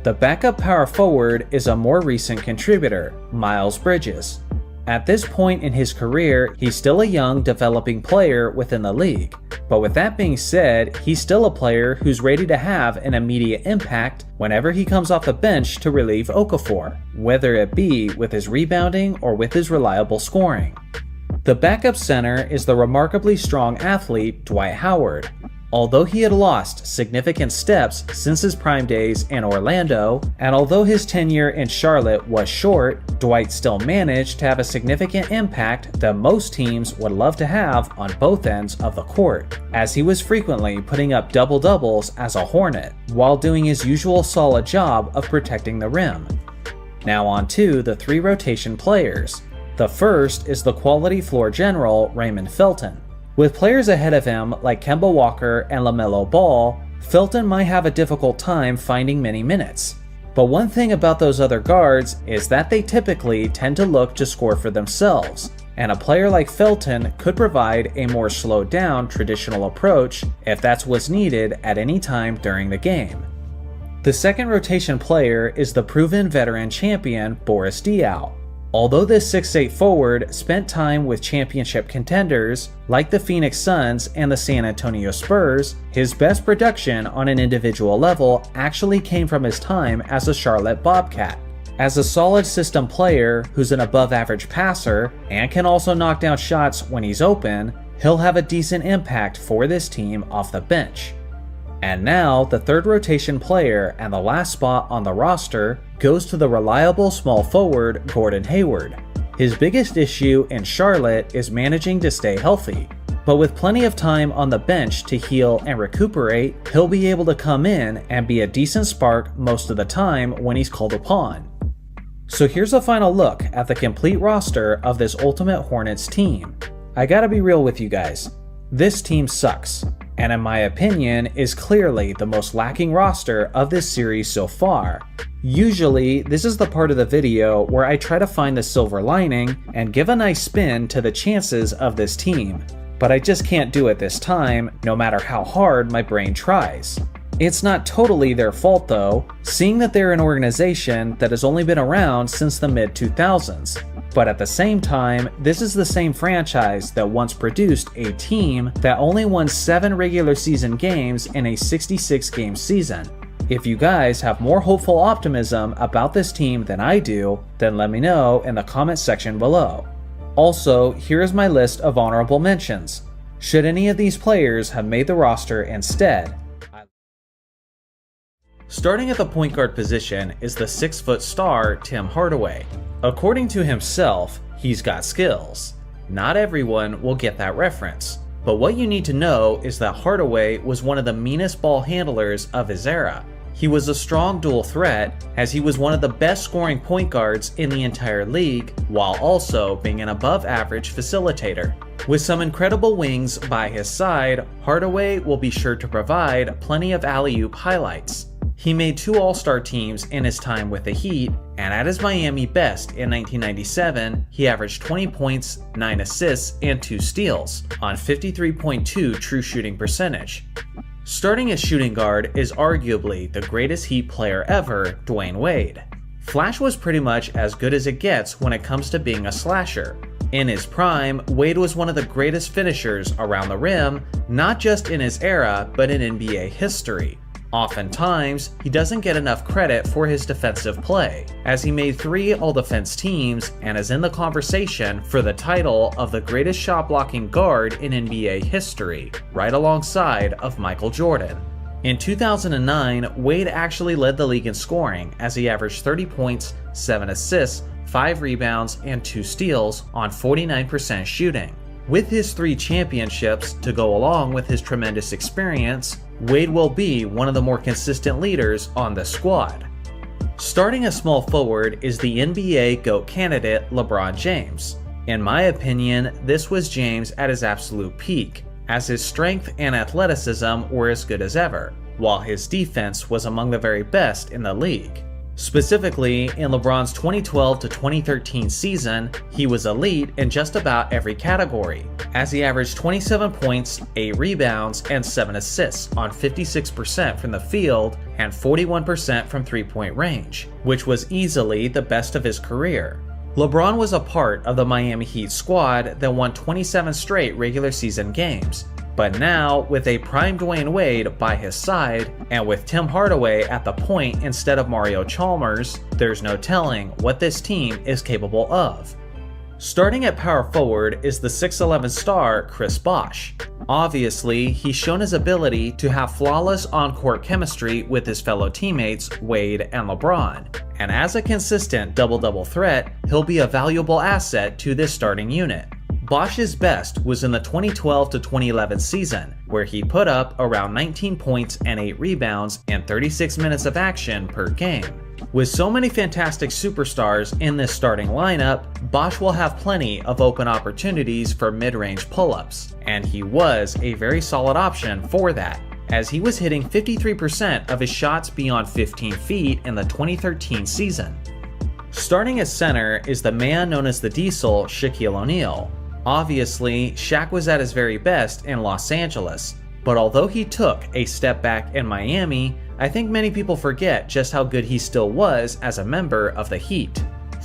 The backup power forward is a more recent contributor, Miles Bridges. At this point in his career, he's still a young, developing player within the league. But with that being said, he's still a player who's ready to have an immediate impact whenever he comes off the bench to relieve Okafor, whether it be with his rebounding or with his reliable scoring. The backup center is the remarkably strong athlete Dwight Howard. Although he had lost significant steps since his prime days in Orlando, and although his tenure in Charlotte was short, Dwight still managed to have a significant impact that most teams would love to have on both ends of the court, as he was frequently putting up double-doubles as a Hornet, while doing his usual solid job of protecting the rim. Now on to the 3 rotation players. The first is the quality floor general Raymond Felton. With players ahead of him like Kemba Walker and LaMelo Ball, Felton might have a difficult time finding many minutes. But one thing about those other guards is that they typically tend to look to score for themselves, and a player like Felton could provide a more slowed down traditional approach if that's what's needed at any time during the game. The second rotation player is the proven veteran champion Boris Diaw. Although this 6'8" forward spent time with championship contenders like the Phoenix Suns and the San Antonio Spurs, his best production on an individual level actually came from his time as a Charlotte Bobcat. As a solid system player who's an above-average passer and can also knock down shots when he's open, he'll have a decent impact for this team off the bench. And now, the third rotation player and the last spot on the roster goes to the reliable small forward Gordon Hayward. His biggest issue in Charlotte is managing to stay healthy, but with plenty of time on the bench to heal and recuperate, he'll be able to come in and be a decent spark most of the time when he's called upon. So here's a final look at the complete roster of this Ultimate Hornets team. I gotta be real with you guys, this team sucks, and in my opinion is clearly the most lacking roster of this series so far. Usually, this is the part of the video where I try to find the silver lining and give a nice spin to the chances of this team, but I just can't do it this time, no matter how hard my brain tries. It's not totally their fault though, seeing that they're an organization that has only been around since the mid-2000s. But at the same time, this is the same franchise that once produced a team that only won 7 regular season games in a 66-game season. If you guys have more hopeful optimism about this team than I do, then let me know in the comment section below. Also, here is my list of honorable mentions. Should any of these players have made the roster instead? Starting at the point guard position is the 6-foot star Tim Hardaway. According to himself, he's got skills. Not everyone will get that reference, but what you need to know is that Hardaway was one of the meanest ball handlers of his era. He was a strong dual threat, as he was one of the best scoring point guards in the entire league, while also being an above-average facilitator. With some incredible wings by his side, Hardaway will be sure to provide plenty of alley-oop highlights. He made 2 All-Star teams in his time with the Heat, and at his Miami best in 1997, he averaged 20 points, 9 assists, and 2 steals on 53.2 true shooting percentage. Starting as shooting guard is arguably the greatest Heat player ever, Dwayne Wade. Flash was pretty much as good as it gets when it comes to being a slasher. In his prime, Wade was one of the greatest finishers around the rim, not just in his era, but in NBA history. Oftentimes, he doesn't get enough credit for his defensive play, as he made 3 all-defense teams and is in the conversation for the title of the greatest shot-blocking guard in NBA history, right alongside of Michael Jordan. In 2009, Wade actually led the league in scoring as he averaged 30 points, 7 assists, 5 rebounds, and 2 steals on 49% shooting. With his 3 championships to go along with his tremendous experience, Wade will be one of the more consistent leaders on the squad. Starting a small forward is the NBA GOAT candidate LeBron James. In my opinion, this was James at his absolute peak, as his strength and athleticism were as good as ever, while his defense was among the very best in the league. Specifically, in LeBron's 2012 to 2013 season, he was elite in just about every category, as he averaged 27 points, 8 rebounds, and 7 assists on 56% from the field and 41% from three-point range, which was easily the best of his career. LeBron was a part of the Miami Heat squad that won 27 straight regular season games. But now, with a prime Dwayne Wade by his side, and with Tim Hardaway at the point instead of Mario Chalmers, there's no telling what this team is capable of. Starting at power forward is the 6'11 star Chris Bosh. Obviously, he's shown his ability to have flawless on-court chemistry with his fellow teammates Wade and LeBron, and as a consistent double-double threat, he'll be a valuable asset to this starting unit. Bosh's best was in the 2012 to 2011 season, where he put up around 19 points and 8 rebounds and 36 minutes of action per game. With so many fantastic superstars in this starting lineup, Bosh will have plenty of open opportunities for mid-range pull-ups, and he was a very solid option for that, as he was hitting 53% of his shots beyond 15 feet in the 2013 season. Starting at center is the man known as the Diesel, Shaquille O'Neal. Obviously, Shaq was at his very best in Los Angeles, but although he took a step back in Miami, I think many people forget just how good he still was as a member of the Heat.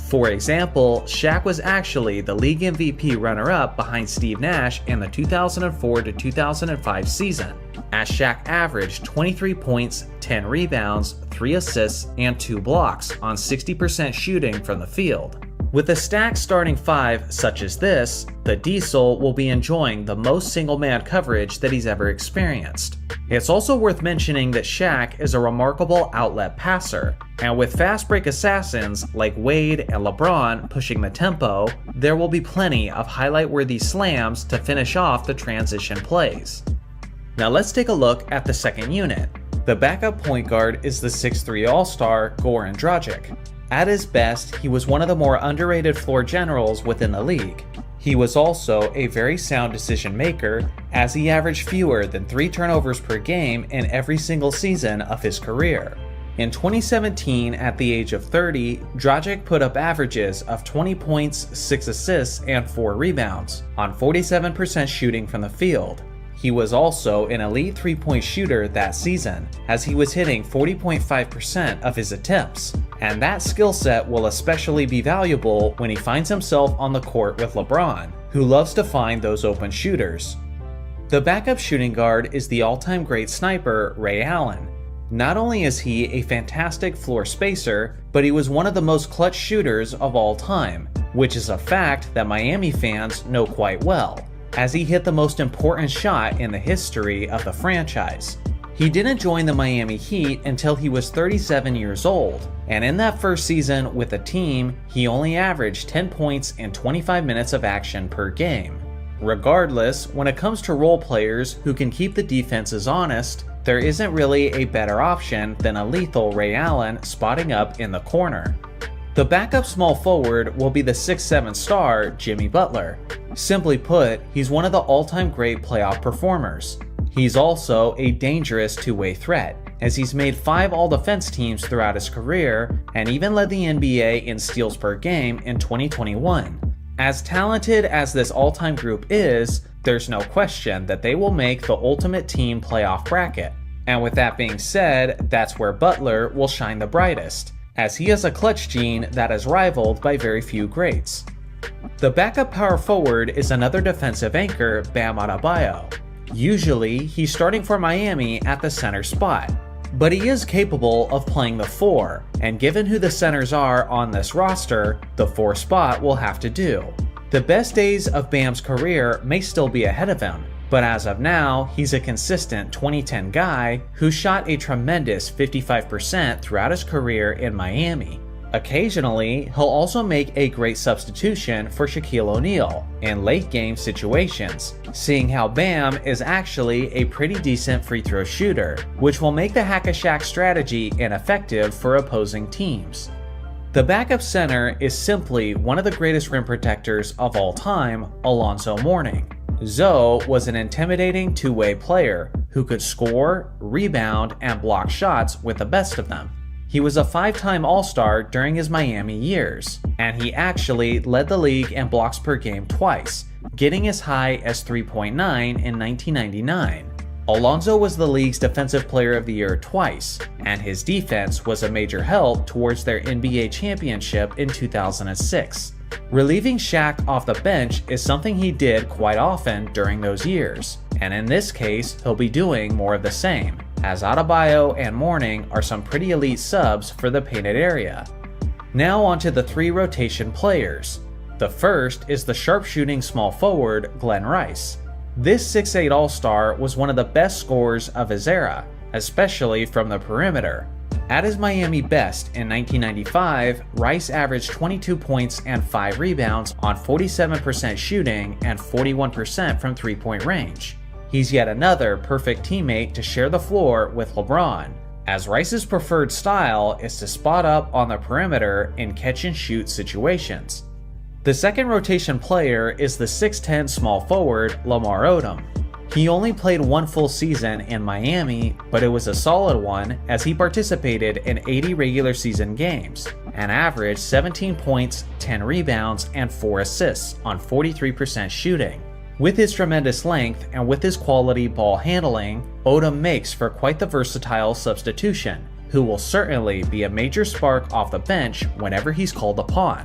For example, Shaq was actually the league MVP runner-up behind Steve Nash in the 2004 to 2005 season, as Shaq averaged 23 points, 10 rebounds, 3 assists, and 2 blocks on 60% shooting from the field. With a stacked starting 5 such as this, the Diesel will be enjoying the most single-man coverage that he's ever experienced. It's also worth mentioning that Shaq is a remarkable outlet passer, and with fast break assassins like Wade and LeBron pushing the tempo, there will be plenty of highlight-worthy slams to finish off the transition plays. Now let's take a look at the second unit. The backup point guard is the 6'3" All-Star Goran Dragic. At his best, he was one of the more underrated floor generals within the league. He was also a very sound decision maker, as he averaged fewer than 3 turnovers per game in every single season of his career. In 2017, at the age of 30, Dragic put up averages of 20 points, 6 assists, and 4 rebounds on 47% shooting from the field. He was also an elite 3-point shooter that season, as he was hitting 40.5% of his attempts, and that skill set will especially be valuable when he finds himself on the court with LeBron, who loves to find those open shooters. The backup shooting guard is the all-time great sniper Ray Allen. Not only is he a fantastic floor spacer, but he was one of the most clutch shooters of all time, which is a fact that Miami fans know quite well, as he hit the most important shot in the history of the franchise. He didn't join the Miami Heat until he was 37 years old, and in that first season with the team, he only averaged 10 points and 25 minutes of action per game. Regardless, when it comes to role players who can keep the defenses honest, there isn't really a better option than a lethal Ray Allen spotting up in the corner. The backup small forward will be the 6'7" star Jimmy Butler. Simply put, he's one of the all-time great playoff performers. He's also a dangerous two-way threat, as he's made 5 all-defense teams throughout his career and even led the NBA in steals per game in 2021. As talented as this all-time group is, there's no question that they will make the ultimate team playoff bracket. And with that being said, that's where Butler will shine the brightest, as he has a clutch gene that is rivaled by very few greats. The backup power forward is another defensive anchor, Bam Adebayo. Usually, he's starting for Miami at the center spot, but he is capable of playing the 4, and given who the centers are on this roster, the 4 spot will have to do. The best days of Bam's career may still be ahead of him, but as of now, he's a consistent 2010 guy who shot a tremendous 55% throughout his career in Miami. Occasionally, he'll also make a great substitution for Shaquille O'Neal in late-game situations, seeing how Bam is actually a pretty decent free throw shooter, which will make the Hack-a-Shaq strategy ineffective for opposing teams. The backup center is simply one of the greatest rim protectors of all time, Alonzo Mourning. Zoe was an intimidating two-way player who could score, rebound, and block shots with the best of them. He was a 5-time All-Star during his Miami years, and he actually led the league in blocks per game twice, getting as high as 3.9 in 1999. Alonzo was the league's Defensive Player of the Year twice, and his defense was a major help towards their NBA championship in 2006. Relieving Shaq off the bench is something he did quite often during those years, and in this case, he'll be doing more of the same, as Adebayo and Mourning are some pretty elite subs for the painted area. Now onto the 3 rotation players. The first is the sharpshooting small forward Glenn Rice. This 6'8" All-Star was one of the best scorers of his era, especially from the perimeter. At his Miami best in 1995, Rice averaged 22 points and 5 rebounds on 47% shooting and 41% from three-point range. He's yet another perfect teammate to share the floor with LeBron, as Rice's preferred style is to spot up on the perimeter in catch-and-shoot situations. The second rotation player is the 6'10" small forward Lamar Odom. He only played one full season in Miami, but it was a solid one as he participated in 80 regular season games and averaged 17 points, 10 rebounds, and 4 assists on 43% shooting. With his tremendous length and with his quality ball handling, Odom makes for quite the versatile substitution, who will certainly be a major spark off the bench whenever he's called upon.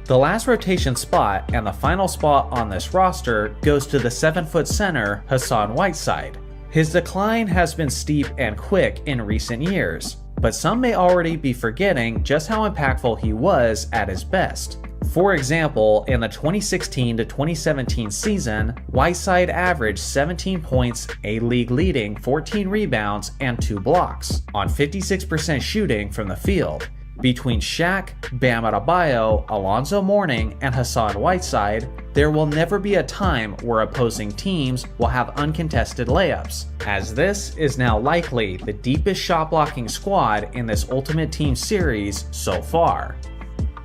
The last rotation spot and the final spot on this roster goes to the 7-foot center Hassan Whiteside. His decline has been steep and quick in recent years, but some may already be forgetting just how impactful he was at his best. For example, in the 2016 to 2017 season, Whiteside averaged 17 points, a league-leading 14 rebounds, and 2 blocks, on 56% shooting from the field. Between Shaq, Bam Adebayo, Alonzo Mourning, and Hassan Whiteside, there will never be a time where opposing teams will have uncontested layups, as this is now likely the deepest shot-blocking squad in this Ultimate Team series so far.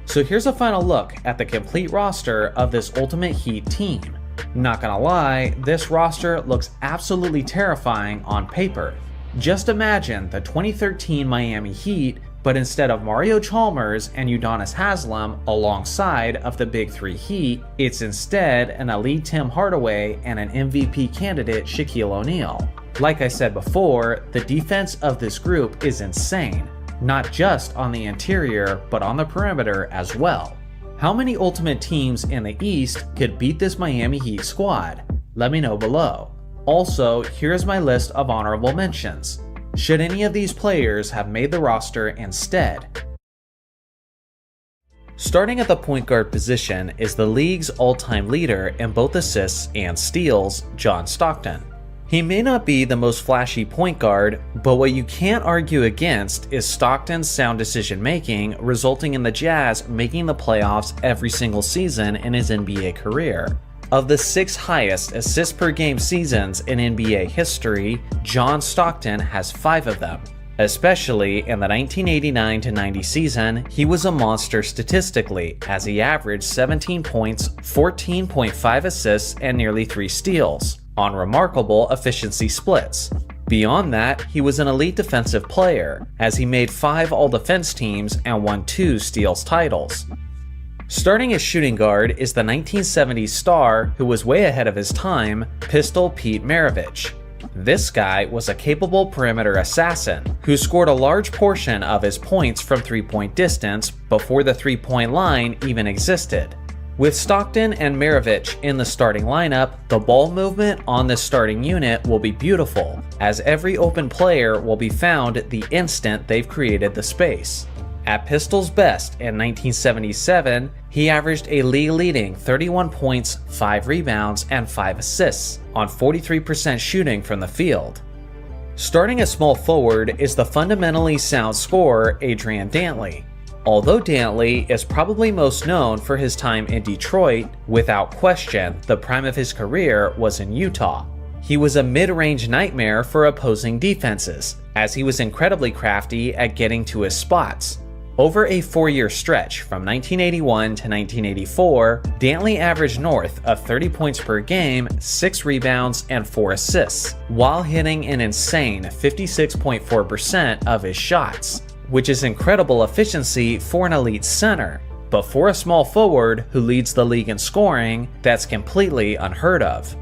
So here's a final look at the complete roster of this Ultimate Heat team. Not gonna lie, this roster looks absolutely terrifying on paper. Just imagine the 2013 Miami Heat, but instead of Mario Chalmers and Udonis Haslem alongside of the Big Three Heat, it's instead an elite Tim Hardaway and an MVP candidate Shaquille O'Neal. Like I said before, the defense of this group is insane, not just on the interior, but on the perimeter as well. How many Ultimate teams in the East could beat this Miami Heat squad? Let me know below. Also, here's my list of honorable mentions. Should any of these players have made the roster instead? Starting at the point guard position is the league's all-time leader in both assists and steals, John Stockton. He may not be the most flashy point guard, but what you can't argue against is Stockton's sound decision-making, resulting in the Jazz making the playoffs every single season in his NBA career. Of the 6 highest assists per game seasons in NBA history, John Stockton has 5 of them. Especially in the 1989-90 season, he was a monster statistically, as he averaged 17 points, 14.5 assists, and nearly 3 steals, on remarkable efficiency splits. Beyond that, he was an elite defensive player, as he made 5 all-defense teams and won 2 steals titles. Starting as shooting guard is the 1970s star who was way ahead of his time, Pistol Pete Maravich. This guy was a capable perimeter assassin who scored a large portion of his points from three-point distance before the three-point line even existed. With Stockton and Maravich in the starting lineup, the ball movement on this starting unit will be beautiful, as every open player will be found the instant they've created the space. At Pistol's best in 1977, he averaged a league-leading 31 points, 5 rebounds, and 5 assists on 43% shooting from the field. Starting at small forward is the fundamentally sound scorer Adrian Dantley. Although Dantley is probably most known for his time in Detroit, without question, the prime of his career was in Utah. He was a mid-range nightmare for opposing defenses, as he was incredibly crafty at getting to his spots. Over a 4-year stretch from 1981 to 1984, Dantley averaged north of 30 points per game, 6 rebounds, and 4 assists, while hitting an insane 56.4% of his shots, which is incredible efficiency for an elite center. But for a small forward who leads the league in scoring, that's completely unheard of.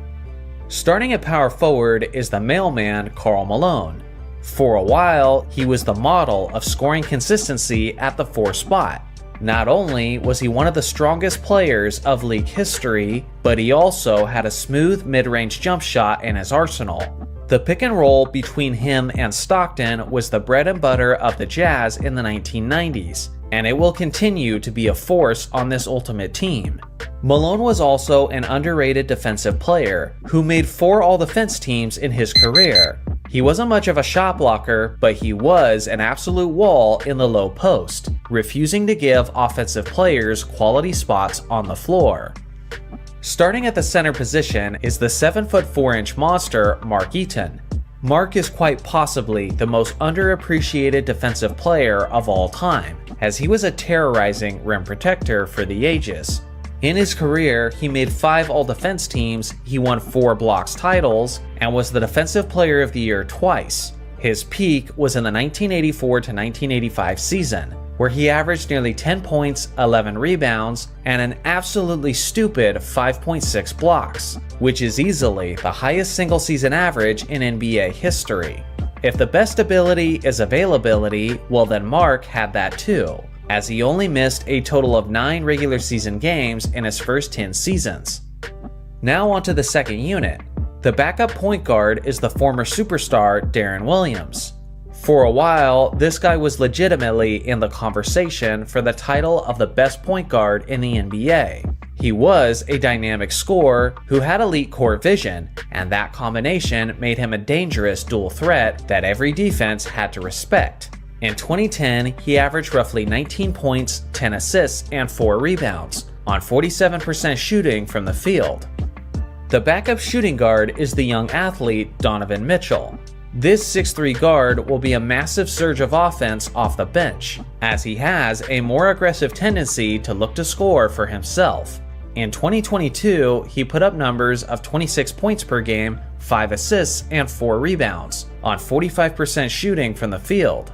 Starting at power forward is the mailman Karl Malone. For a while, he was the model of scoring consistency at the 4 spot. Not only was he one of the strongest players of league history, but he also had a smooth mid-range jump shot in his arsenal. The pick and roll between him and Stockton was the bread and butter of the Jazz in the 1990s, and it will continue to be a force on this ultimate team. Malone was also an underrated defensive player who made 4 all-defense teams in his career. He wasn't much of a shot blocker, but he was an absolute wall in the low post, refusing to give offensive players quality spots on the floor. Starting at the center position is the 7'4" monster Mark Eaton. Mark is quite possibly the most underappreciated defensive player of all time, as he was a terrorizing rim protector for the ages. In his career, he made 5 all-defense teams, he won 4 blocks titles, and was the Defensive Player of the Year twice. His peak was in the 1984 to 1985 season, where he averaged nearly 10 points, 11 rebounds, and an absolutely stupid 5.6 blocks, which is easily the highest single-season average in NBA history. If the best ability is availability, well then Mark had that too, as he only missed a total of 9 regular season games in his first 10 seasons. Now onto the second unit. The backup point guard is the former superstar Deron Williams. For a while, this guy was legitimately in the conversation for the title of the best point guard in the NBA. He was a dynamic scorer who had elite court vision, and that combination made him a dangerous dual threat that every defense had to respect. In 2010, he averaged roughly 19 points, 10 assists, and 4 rebounds, on 47% shooting from the field. The backup shooting guard is the young athlete Donovan Mitchell. This 6'3" guard will be a massive surge of offense off the bench, as he has a more aggressive tendency to look to score for himself. In 2022, he put up numbers of 26 points per game, 5 assists, and 4 rebounds, on 45% shooting from the field.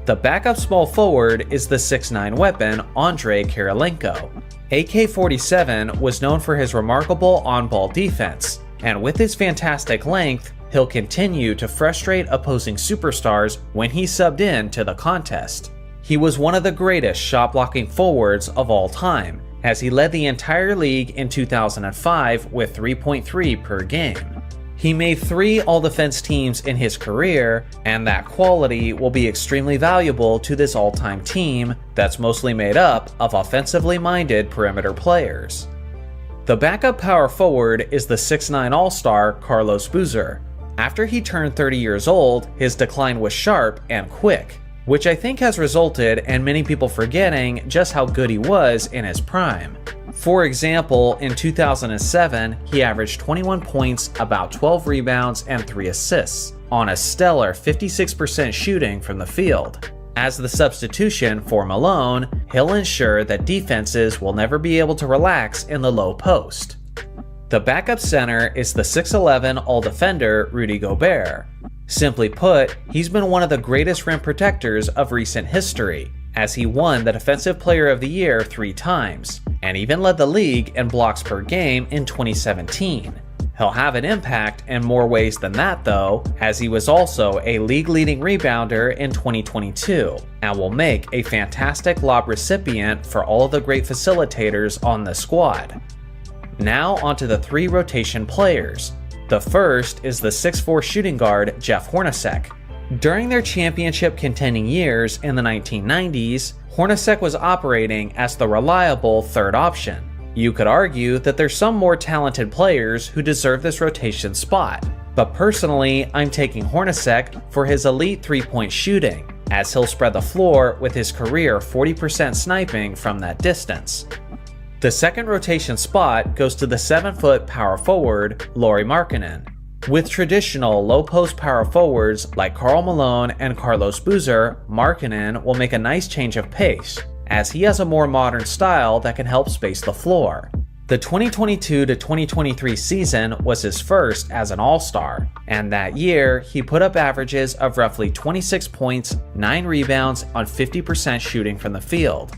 The backup small forward is the 6'9" weapon Andrei Kirilenko. AK-47 was known for his remarkable on-ball defense, and with his fantastic length, he'll continue to frustrate opposing superstars when he subbed in to the contest. He was one of the greatest shot-blocking forwards of all time, as he led the entire league in 2005 with 3.3 per game. He made 3 all-defense teams in his career, and that quality will be extremely valuable to this all-time team that's mostly made up of offensively minded perimeter players. The backup power forward is the 6'9" all-star Carlos Boozer. After he turned 30 years old, his decline was sharp and quick, which I think has resulted in many people forgetting just how good he was in his prime. For example, in 2007, he averaged 21 points, about 12 rebounds, and 3 assists, on a stellar 56% shooting from the field. As the substitution for Malone, he'll ensure that defenses will never be able to relax in the low post. The backup center is the 6'11" all-defender Rudy Gobert. Simply put, he's been one of the greatest rim protectors of recent history, as he won the Defensive Player of the Year 3 times, and even led the league in blocks per game in 2017. He'll have an impact in more ways than that though, as he was also a league-leading rebounder in 2022, and will make a fantastic lob recipient for all of the great facilitators on the squad. Now onto the 3 rotation players. The first is the 6'4" shooting guard Jeff Hornacek. During their championship contending years in the 1990s, Hornacek was operating as the reliable third option. You could argue that there's some more talented players who deserve this rotation spot, but personally I'm taking Hornacek for his elite 3-point shooting, as he'll spread the floor with his career 40% sniping from that distance. The second rotation spot goes to the 7-foot power forward, Lauri Markkanen. With traditional low-post power forwards like Karl Malone and Carlos Boozer, Markkanen will make a nice change of pace, as he has a more modern style that can help space the floor. The 2022-2023 season was his first as an All-Star, and that year he put up averages of roughly 26 points, 9 rebounds on 50% shooting from the field.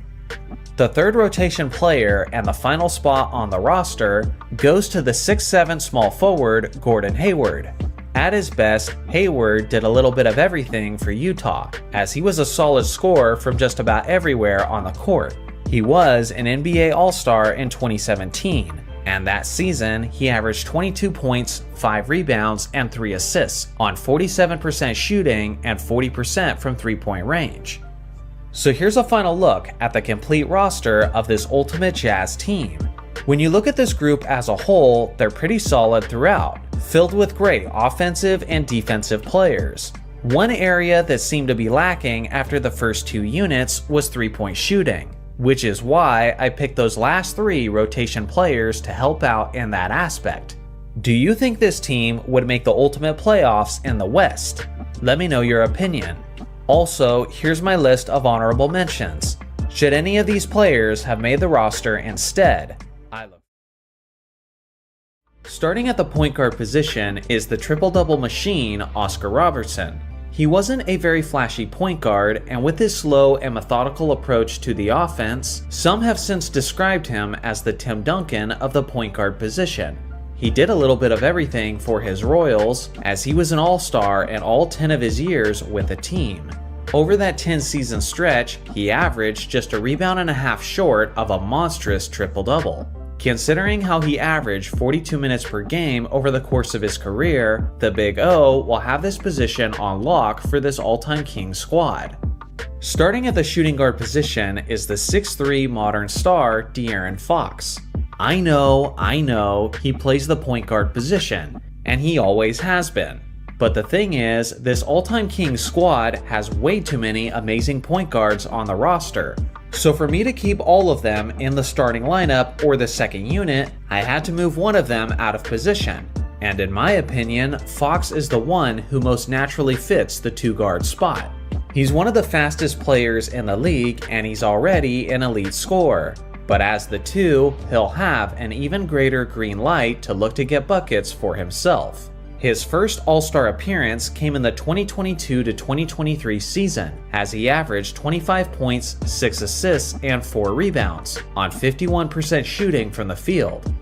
The third rotation player and the final spot on the roster goes to the 6'7" small forward Gordon Hayward. At his best, Hayward did a little bit of everything for Utah, as he was a solid scorer from just about everywhere on the court. He was an NBA All-Star in 2017, and that season he averaged 22 points, 5 rebounds, and 3 assists on 47% shooting and 40% from three-point range. So here's a final look at the complete roster of this Ultimate Jazz team. When you look at this group as a whole, they're pretty solid throughout, filled with great offensive and defensive players. One area that seemed to be lacking after the first 2 units was three-point shooting, which is why I picked those last 3 rotation players to help out in that aspect. Do you think this team would make the ultimate playoffs in the West? Let me know your opinion. Also, here's my list of honorable mentions. Should any of these players have made the roster instead? Starting at the point guard position is the triple-double machine, Oscar Robertson. He wasn't a very flashy point guard, and with his slow and methodical approach to the offense, some have since described him as the Tim Duncan of the point guard position. He did a little bit of everything for his Royals, as he was an all-star in all 10 of his years with the team. Over that 10-season stretch, he averaged just a rebound and a half short of a monstrous triple-double. Considering how he averaged 42 minutes per game over the course of his career, the Big O will have this position on lock for this all-time Kings squad. Starting at the shooting guard position is the 6'3" modern star, De'Aaron Fox. I know, he plays the point guard position, and he always has been. But the thing is, this all-time Kings squad has way too many amazing point guards on the roster. So for me to keep all of them in the starting lineup or the second unit, I had to move one of them out of position. And in my opinion, Fox is the one who most naturally fits the 2-guard spot. He's one of the fastest players in the league, and he's already an elite scorer. But as the 2, he'll have an even greater green light to look to get buckets for himself. His first All-Star appearance came in the 2022-2023 season, as he averaged 25 points, 6 assists, and 4 rebounds, on 51% shooting from the field.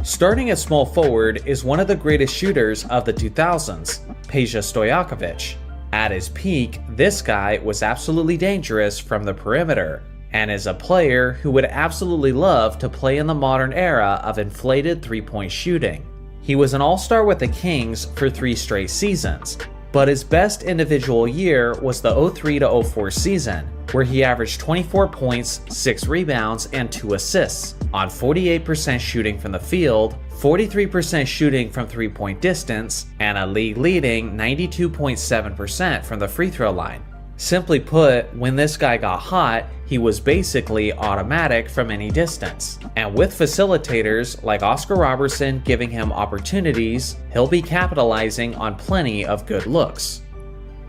Starting at small forward is one of the greatest shooters of the 2000s, Peja Stojakovic. At his peak, this guy was absolutely dangerous from the perimeter, and is a player who would absolutely love to play in the modern era of inflated three-point shooting. He was an all-star with the Kings for 3 straight seasons, but his best individual year was the 03-04 season, where he averaged 24 points, 6 rebounds, and 2 assists, on 48% shooting from the field, 43% shooting from three-point distance, and a league-leading 92.7% from the free throw line. Simply put, when this guy got hot, he was basically automatic from any distance. And with facilitators like Oscar Robertson giving him opportunities, he'll be capitalizing on plenty of good looks.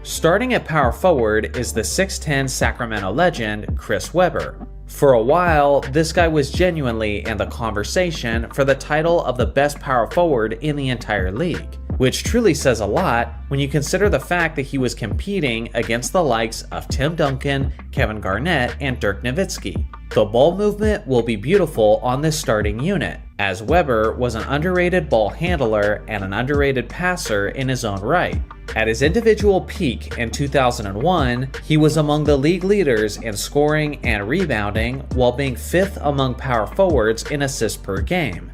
Starting at power forward is the 6'10" Sacramento legend, Chris Webber. For a while, this guy was genuinely in the conversation for the title of the best power forward in the entire league, which truly says a lot when you consider the fact that he was competing against the likes of Tim Duncan, Kevin Garnett, and Dirk Nowitzki. The ball movement will be beautiful on this starting unit, as Webber was an underrated ball handler and an underrated passer in his own right. At his individual peak in 2001, he was among the league leaders in scoring and rebounding, while being 5th among power forwards in assists per game.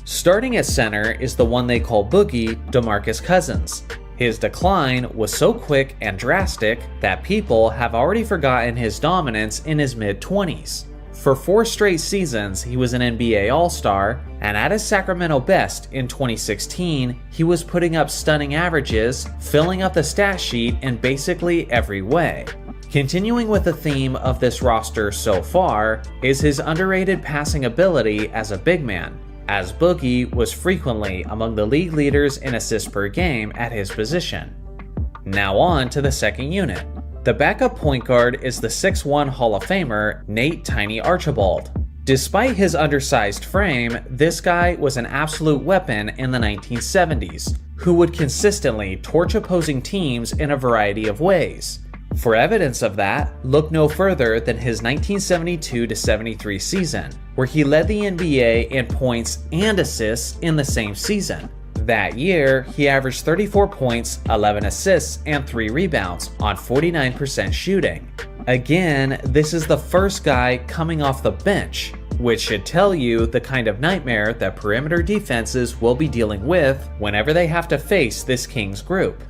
Starting at center is the one they call Boogie, DeMarcus Cousins. His decline was so quick and drastic that people have already forgotten his dominance in his mid-20s. For 4 straight seasons, he was an NBA All-Star, and at his Sacramento best in 2016, he was putting up stunning averages, filling up the stat sheet in basically every way. Continuing with the theme of this roster so far is his underrated passing ability as a big man, as Boogie was frequently among the league leaders in assists per game at his position. Now on to the second unit. The backup point guard is the 6'1" Hall of Famer Nate "Tiny" Archibald. Despite his undersized frame, this guy was an absolute weapon in the 1970s, who would consistently torch opposing teams in a variety of ways. For evidence of that, look no further than his 1972-73 season, where he led the NBA in points and assists in the same season. That year, he averaged 34 points, 11 assists, and 3 rebounds on 49% shooting. Again, this is the first guy coming off the bench, which should tell you the kind of nightmare that perimeter defenses will be dealing with whenever they have to face this Kings group.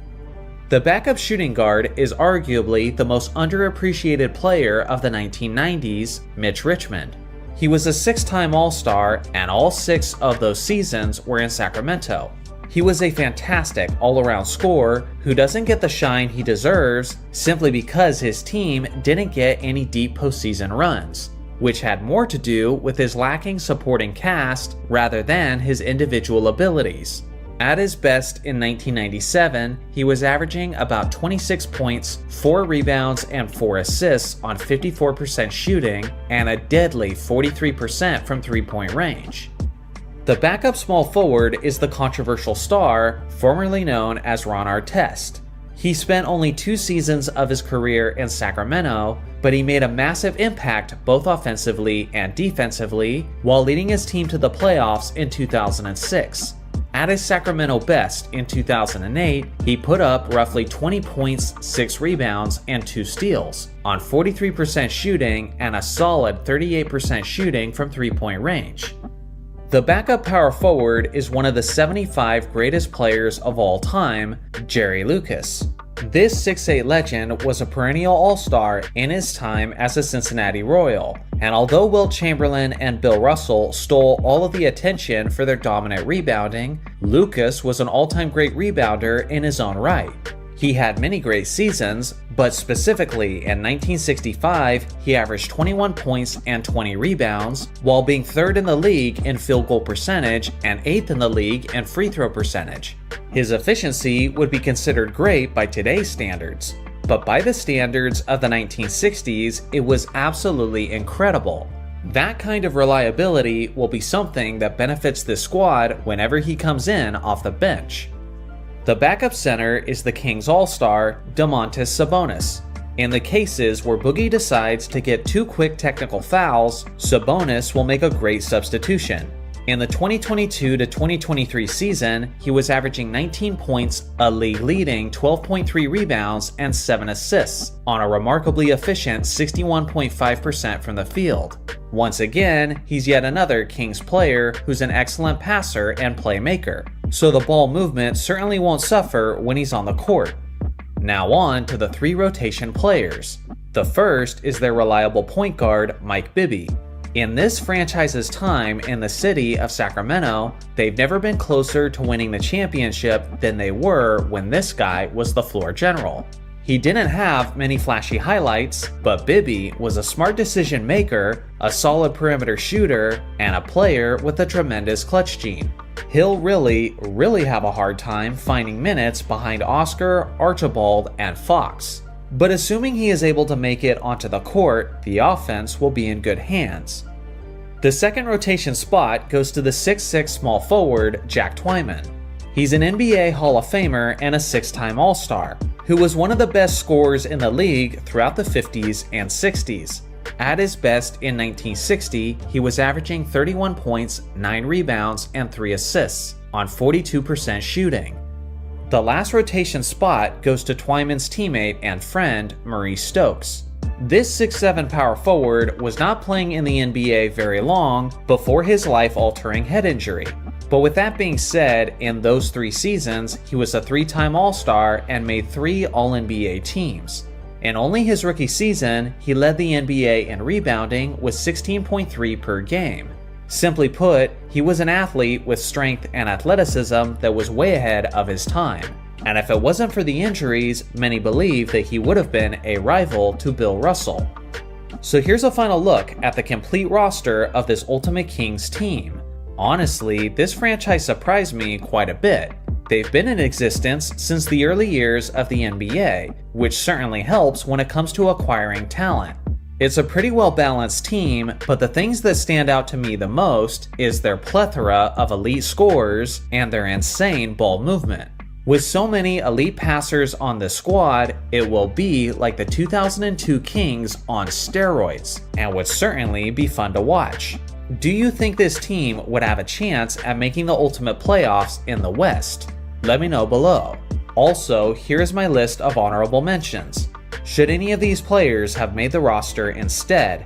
The backup shooting guard is arguably the most underappreciated player of the 1990s, Mitch Richmond. He was a 6-time All-Star, and all 6 of those seasons were in Sacramento. He was a fantastic all-around scorer who doesn't get the shine he deserves simply because his team didn't get any deep postseason runs, which had more to do with his lacking supporting cast rather than his individual abilities. At his best in 1997, he was averaging about 26 points, 4 rebounds, and 4 assists on 54% shooting and a deadly 43% from three-point range. The backup small forward is the controversial star, formerly known as Ron Artest. He spent only 2 seasons of his career in Sacramento, but he made a massive impact both offensively and defensively while leading his team to the playoffs in 2006. At his Sacramento best in 2008, he put up roughly 20 points, 6 rebounds, and 2 steals on 43% shooting and a solid 38% shooting from three-point range. The backup power forward is one of the 75 greatest players of all time, Jerry Lucas. This 6'8" legend was a perennial all-star in his time as a Cincinnati Royal, and although Wilt Chamberlain and Bill Russell stole all of the attention for their dominant rebounding, Lucas was an all-time great rebounder in his own right. He had many great seasons, but specifically in 1965, he averaged 21 points and 20 rebounds, while being 3rd in the league in field goal percentage and 8th in the league in free throw percentage. His efficiency would be considered great by today's standards, but by the standards of the 1960s, it was absolutely incredible. That kind of reliability will be something that benefits this squad whenever he comes in off the bench. The backup center is the Kings All-Star, Domantas Sabonis. In the cases where Boogie decides to get 2 quick technical fouls, Sabonis will make a great substitution. In the 2022-2023 season, he was averaging 19 points, a league-leading 12.3 rebounds, and 7 assists on a remarkably efficient 61.5% from the field. Once again, he's yet another Kings player who's an excellent passer and playmaker, so the ball movement certainly won't suffer when he's on the court. Now on to the 3 rotation players. The first is their reliable point guard, Mike Bibby. In this franchise's time in the city of Sacramento, they've never been closer to winning the championship than they were when this guy was the floor general. He didn't have many flashy highlights, but Bibby was a smart decision maker, a solid perimeter shooter, and a player with a tremendous clutch gene. He'll really have a hard time finding minutes behind Oscar, Archibald, and Fox. But assuming he is able to make it onto the court, the offense will be in good hands. The second rotation spot goes to the 6'6" small forward, Jack Twyman. He's an NBA Hall of Famer and a 6-time All-Star, who was one of the best scorers in the league throughout the 50s and 60s. At his best in 1960, he was averaging 31 points, 9 rebounds, and 3 assists on 42% shooting. The last rotation spot goes to Twyman's teammate and friend, Maurice Stokes. This 6'7" power forward was not playing in the NBA very long before his life-altering head injury. But with that being said, in those 3 seasons, he was a 3-time All-Star and made 3 All-NBA teams. In only his rookie season, he led the NBA in rebounding with 16.3 per game. Simply put, he was an athlete with strength and athleticism that was way ahead of his time. and if it wasn't for the injuries, many believe that he would have been a rival to Bill Russell. So here's a final look at the complete roster of this Ultimate Kings team. Honestly, this franchise surprised me quite a bit. They've been in existence since the early years of the NBA, which certainly helps when it comes to acquiring talent. It's a pretty well balanced team, but the things that stand out to me the most is their plethora of elite scorers and their insane ball movement. With so many elite passers on this squad, it will be like the 2002 Kings on steroids, and would certainly be fun to watch. Do you think this team would have a chance at making the ultimate playoffs in the West? Let me know below. Also, here's my list of honorable mentions. Should any of these players have made the roster instead,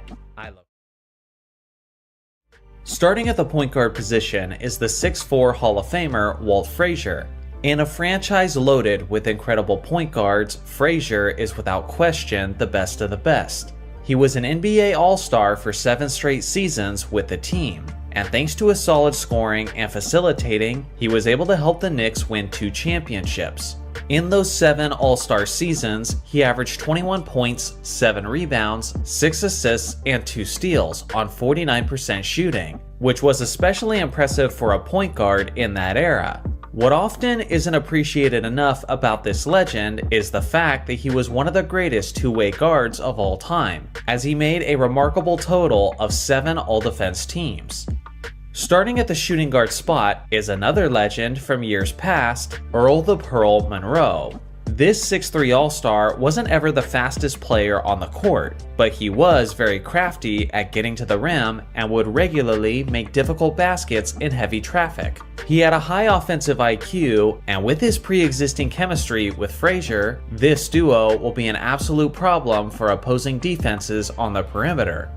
Starting at the point guard position is the 6'4" Hall of Famer Walt Frazier. In a franchise loaded with incredible point guards, Frazier is without question the best of the best. He was an NBA All-Star for 7 straight seasons with the team, and thanks to his solid scoring and facilitating, he was able to help the Knicks win 2 championships. In those 7 All-Star seasons, he averaged 21 points, 7 rebounds, 6 assists, and 2 steals on 49% shooting, which was especially impressive for a point guard in that era. What often isn't appreciated enough about this legend is the fact that he was one of the greatest two-way guards of all time, as he made a remarkable total of 7 All-Defense teams. Starting at the shooting guard spot is another legend from years past, Earl the Pearl Monroe. This 6'3" All-Star wasn't ever the fastest player on the court, but he was very crafty at getting to the rim and would regularly make difficult baskets in heavy traffic. He had a high offensive IQ, and with his pre-existing chemistry with Frazier, this duo will be an absolute problem for opposing defenses on the perimeter.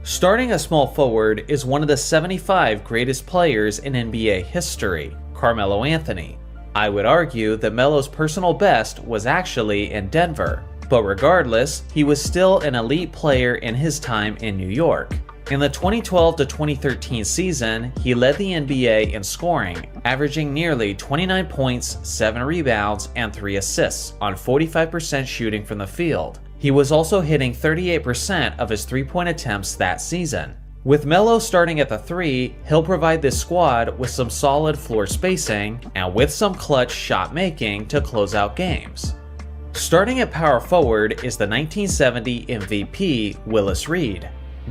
Starting a small forward is one of the 75 greatest players in NBA history, Carmelo Anthony. I would argue that Melo's personal best was actually in Denver, but regardless, he was still an elite player in his time in New York. In the 2012 to 2013 season, he led the NBA in scoring, averaging nearly 29 points, 7 rebounds, and 3 assists on 45% shooting from the field. He was also hitting 38% of his three-point attempts that season. With Melo starting at the 3, he'll provide this squad with some solid floor spacing and with some clutch shot making to close out games. Starting at power forward is the 1970 MVP Willis Reed.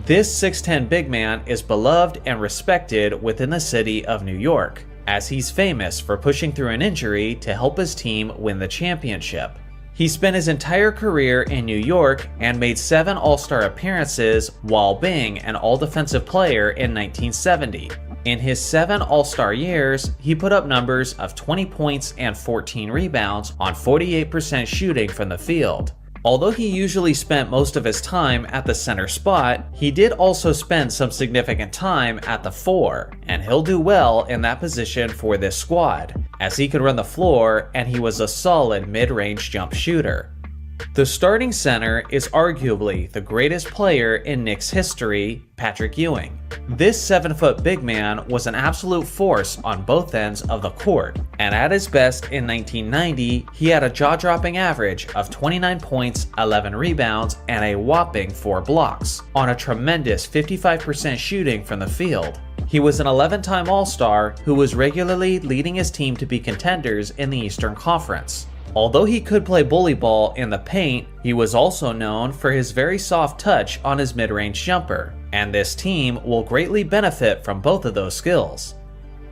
This 6'10" big man is beloved and respected within the city of New York, as he's famous for pushing through an injury to help his team win the championship. He spent his entire career in New York and made 7 All-Star appearances while being an All-Defensive player in 1970. In his 7 All-Star years, he put up numbers of 20 points and 14 rebounds on 48% shooting from the field. Although he usually spent most of his time at the center spot, he did also spend some significant time at the 4, and he'll do well in that position for this squad, as he could run the floor and he was a solid mid-range jump shooter. The starting center is arguably the greatest player in Knicks history, Patrick Ewing. This 7-foot big man was an absolute force on both ends of the court, and at his best in 1990, he had a jaw-dropping average of 29 points, 11 rebounds, and a whopping 4 blocks, on a tremendous 55% shooting from the field. He was an 11-time All-Star who was regularly leading his team to be contenders in the Eastern Conference. Although he could play bully ball in the paint, he was also known for his very soft touch on his mid-range jumper, and this team will greatly benefit from both of those skills.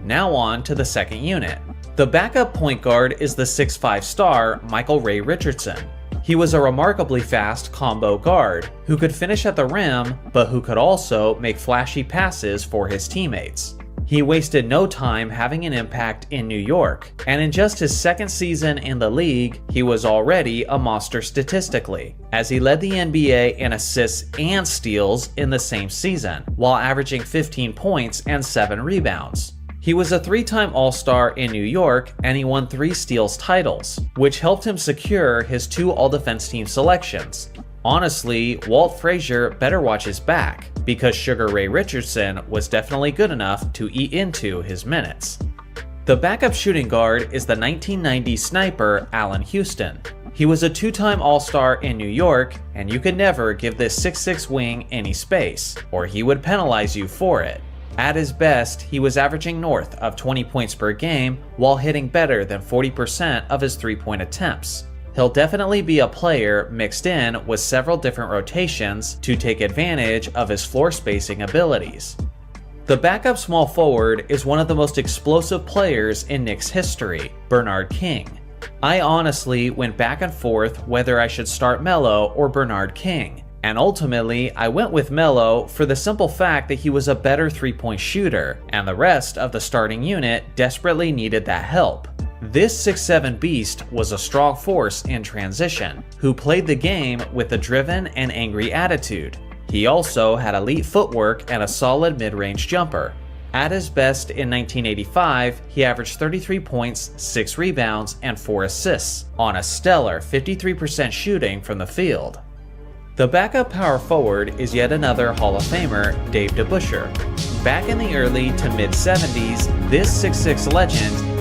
Now on to the second unit. The backup point guard is the 6'5" star Michael Ray Richardson. He was a remarkably fast combo guard who could finish at the rim, but who could also make flashy passes for his teammates. He wasted no time having an impact in New York, and in just his second season in the league, he was already a monster statistically, as he led the NBA in assists and steals in the same season, while averaging 15 points and 7 rebounds. He was a 3-time All-Star in New York, and he won 3 steals titles, which helped him secure his 2 All-Defense Team selections. Honestly, Walt Frazier better watch his back, because Sugar Ray Richardson was definitely good enough to eat into his minutes. The backup shooting guard is the 1990 sniper Allen Houston. He was a two-time All-Star in New York, and you could never give this 6'6" wing any space, or he would penalize you for it. At his best, he was averaging north of 20 points per game while hitting better than 40% of his three-point attempts. He'll definitely be a player mixed in with several different rotations to take advantage of his floor spacing abilities. The backup small forward is one of the most explosive players in Knicks history, Bernard King. I honestly went back and forth whether I should start Melo or Bernard King, and ultimately I went with Melo for the simple fact that he was a better three-point shooter, and the rest of the starting unit desperately needed that help. This 6'7" beast was a strong force in transition, who played the game with a driven and angry attitude. He also had elite footwork and a solid mid-range jumper. At his best in 1985, he averaged 33 points, 6 rebounds, and 4 assists, on a stellar 53% shooting from the field. The backup power forward is yet another Hall of Famer, Dave DeBusschere. Back in the early to mid-70s, this 6'6" legend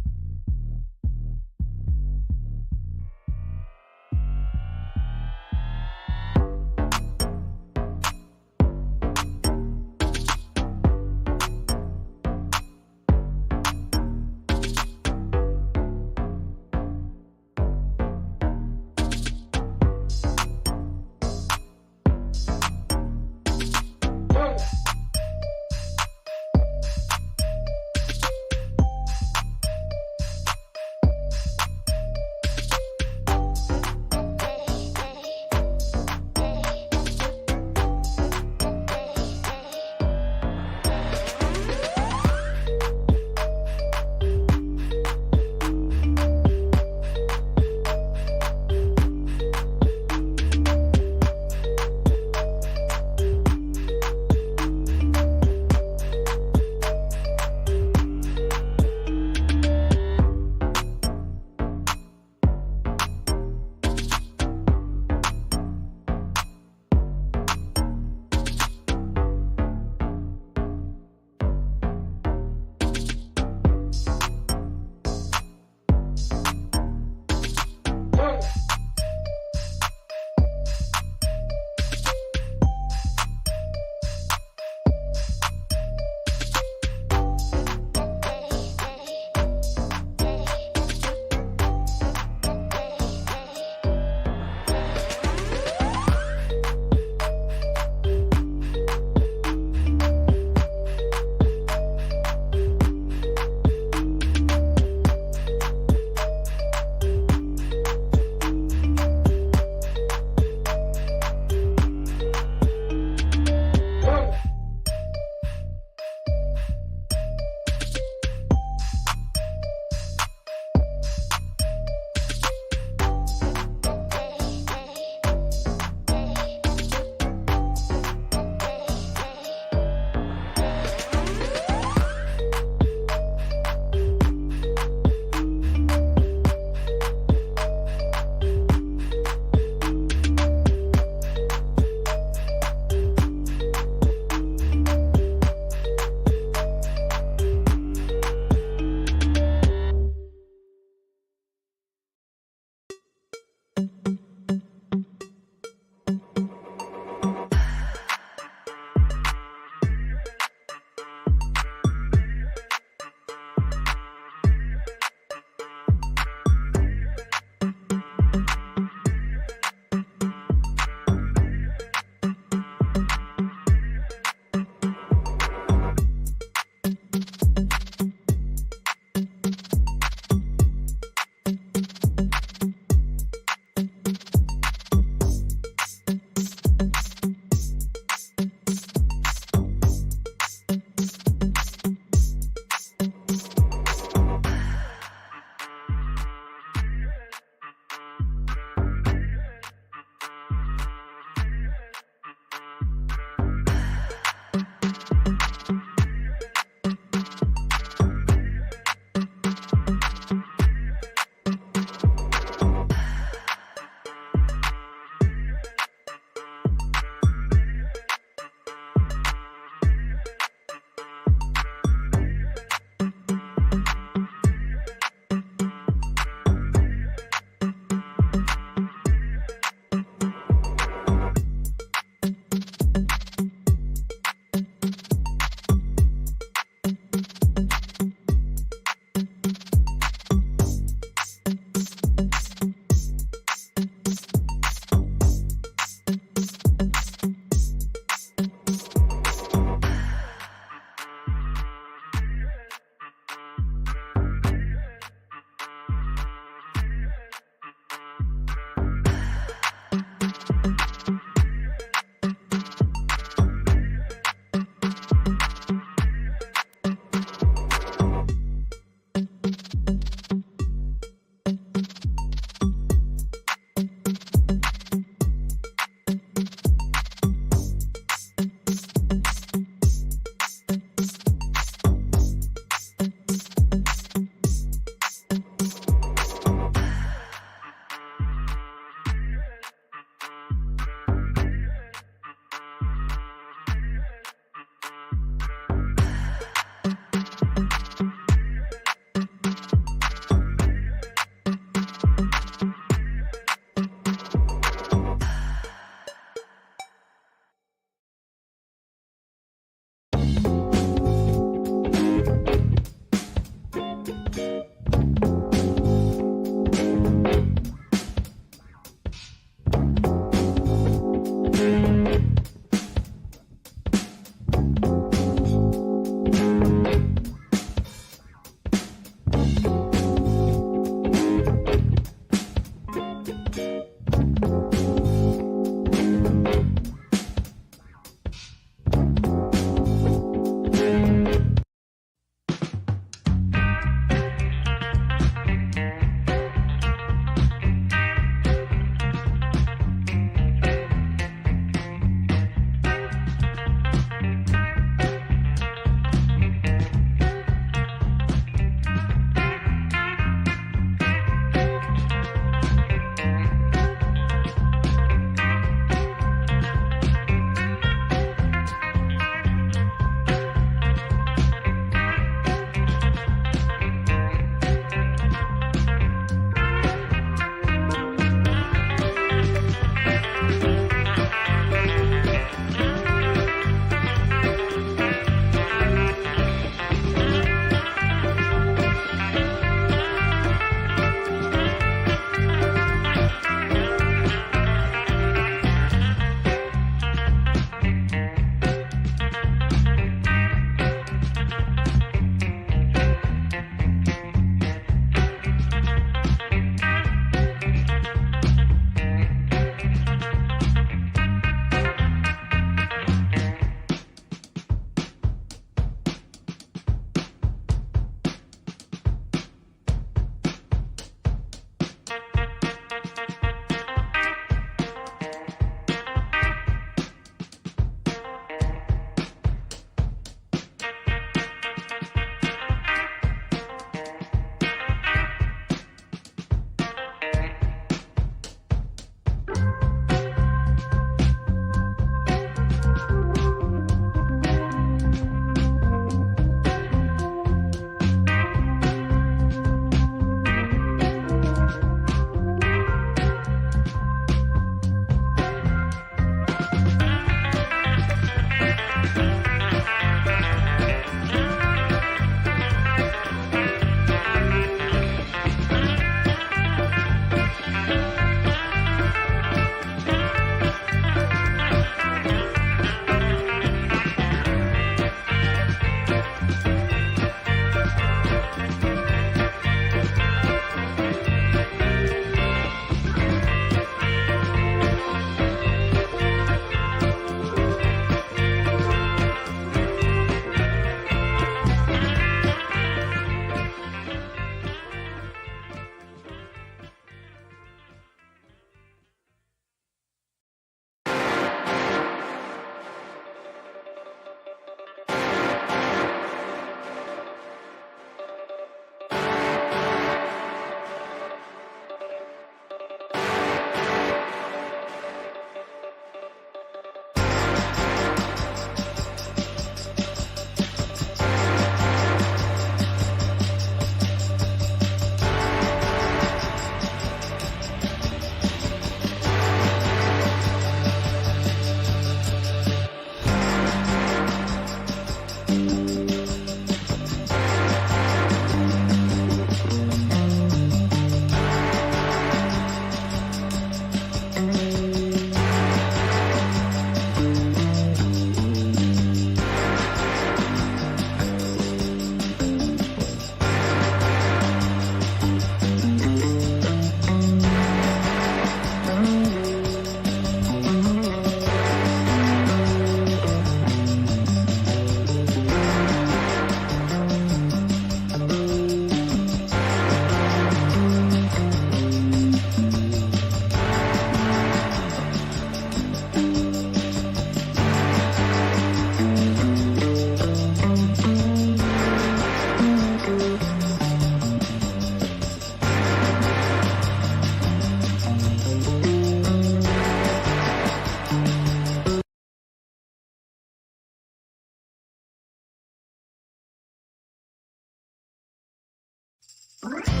Thank you.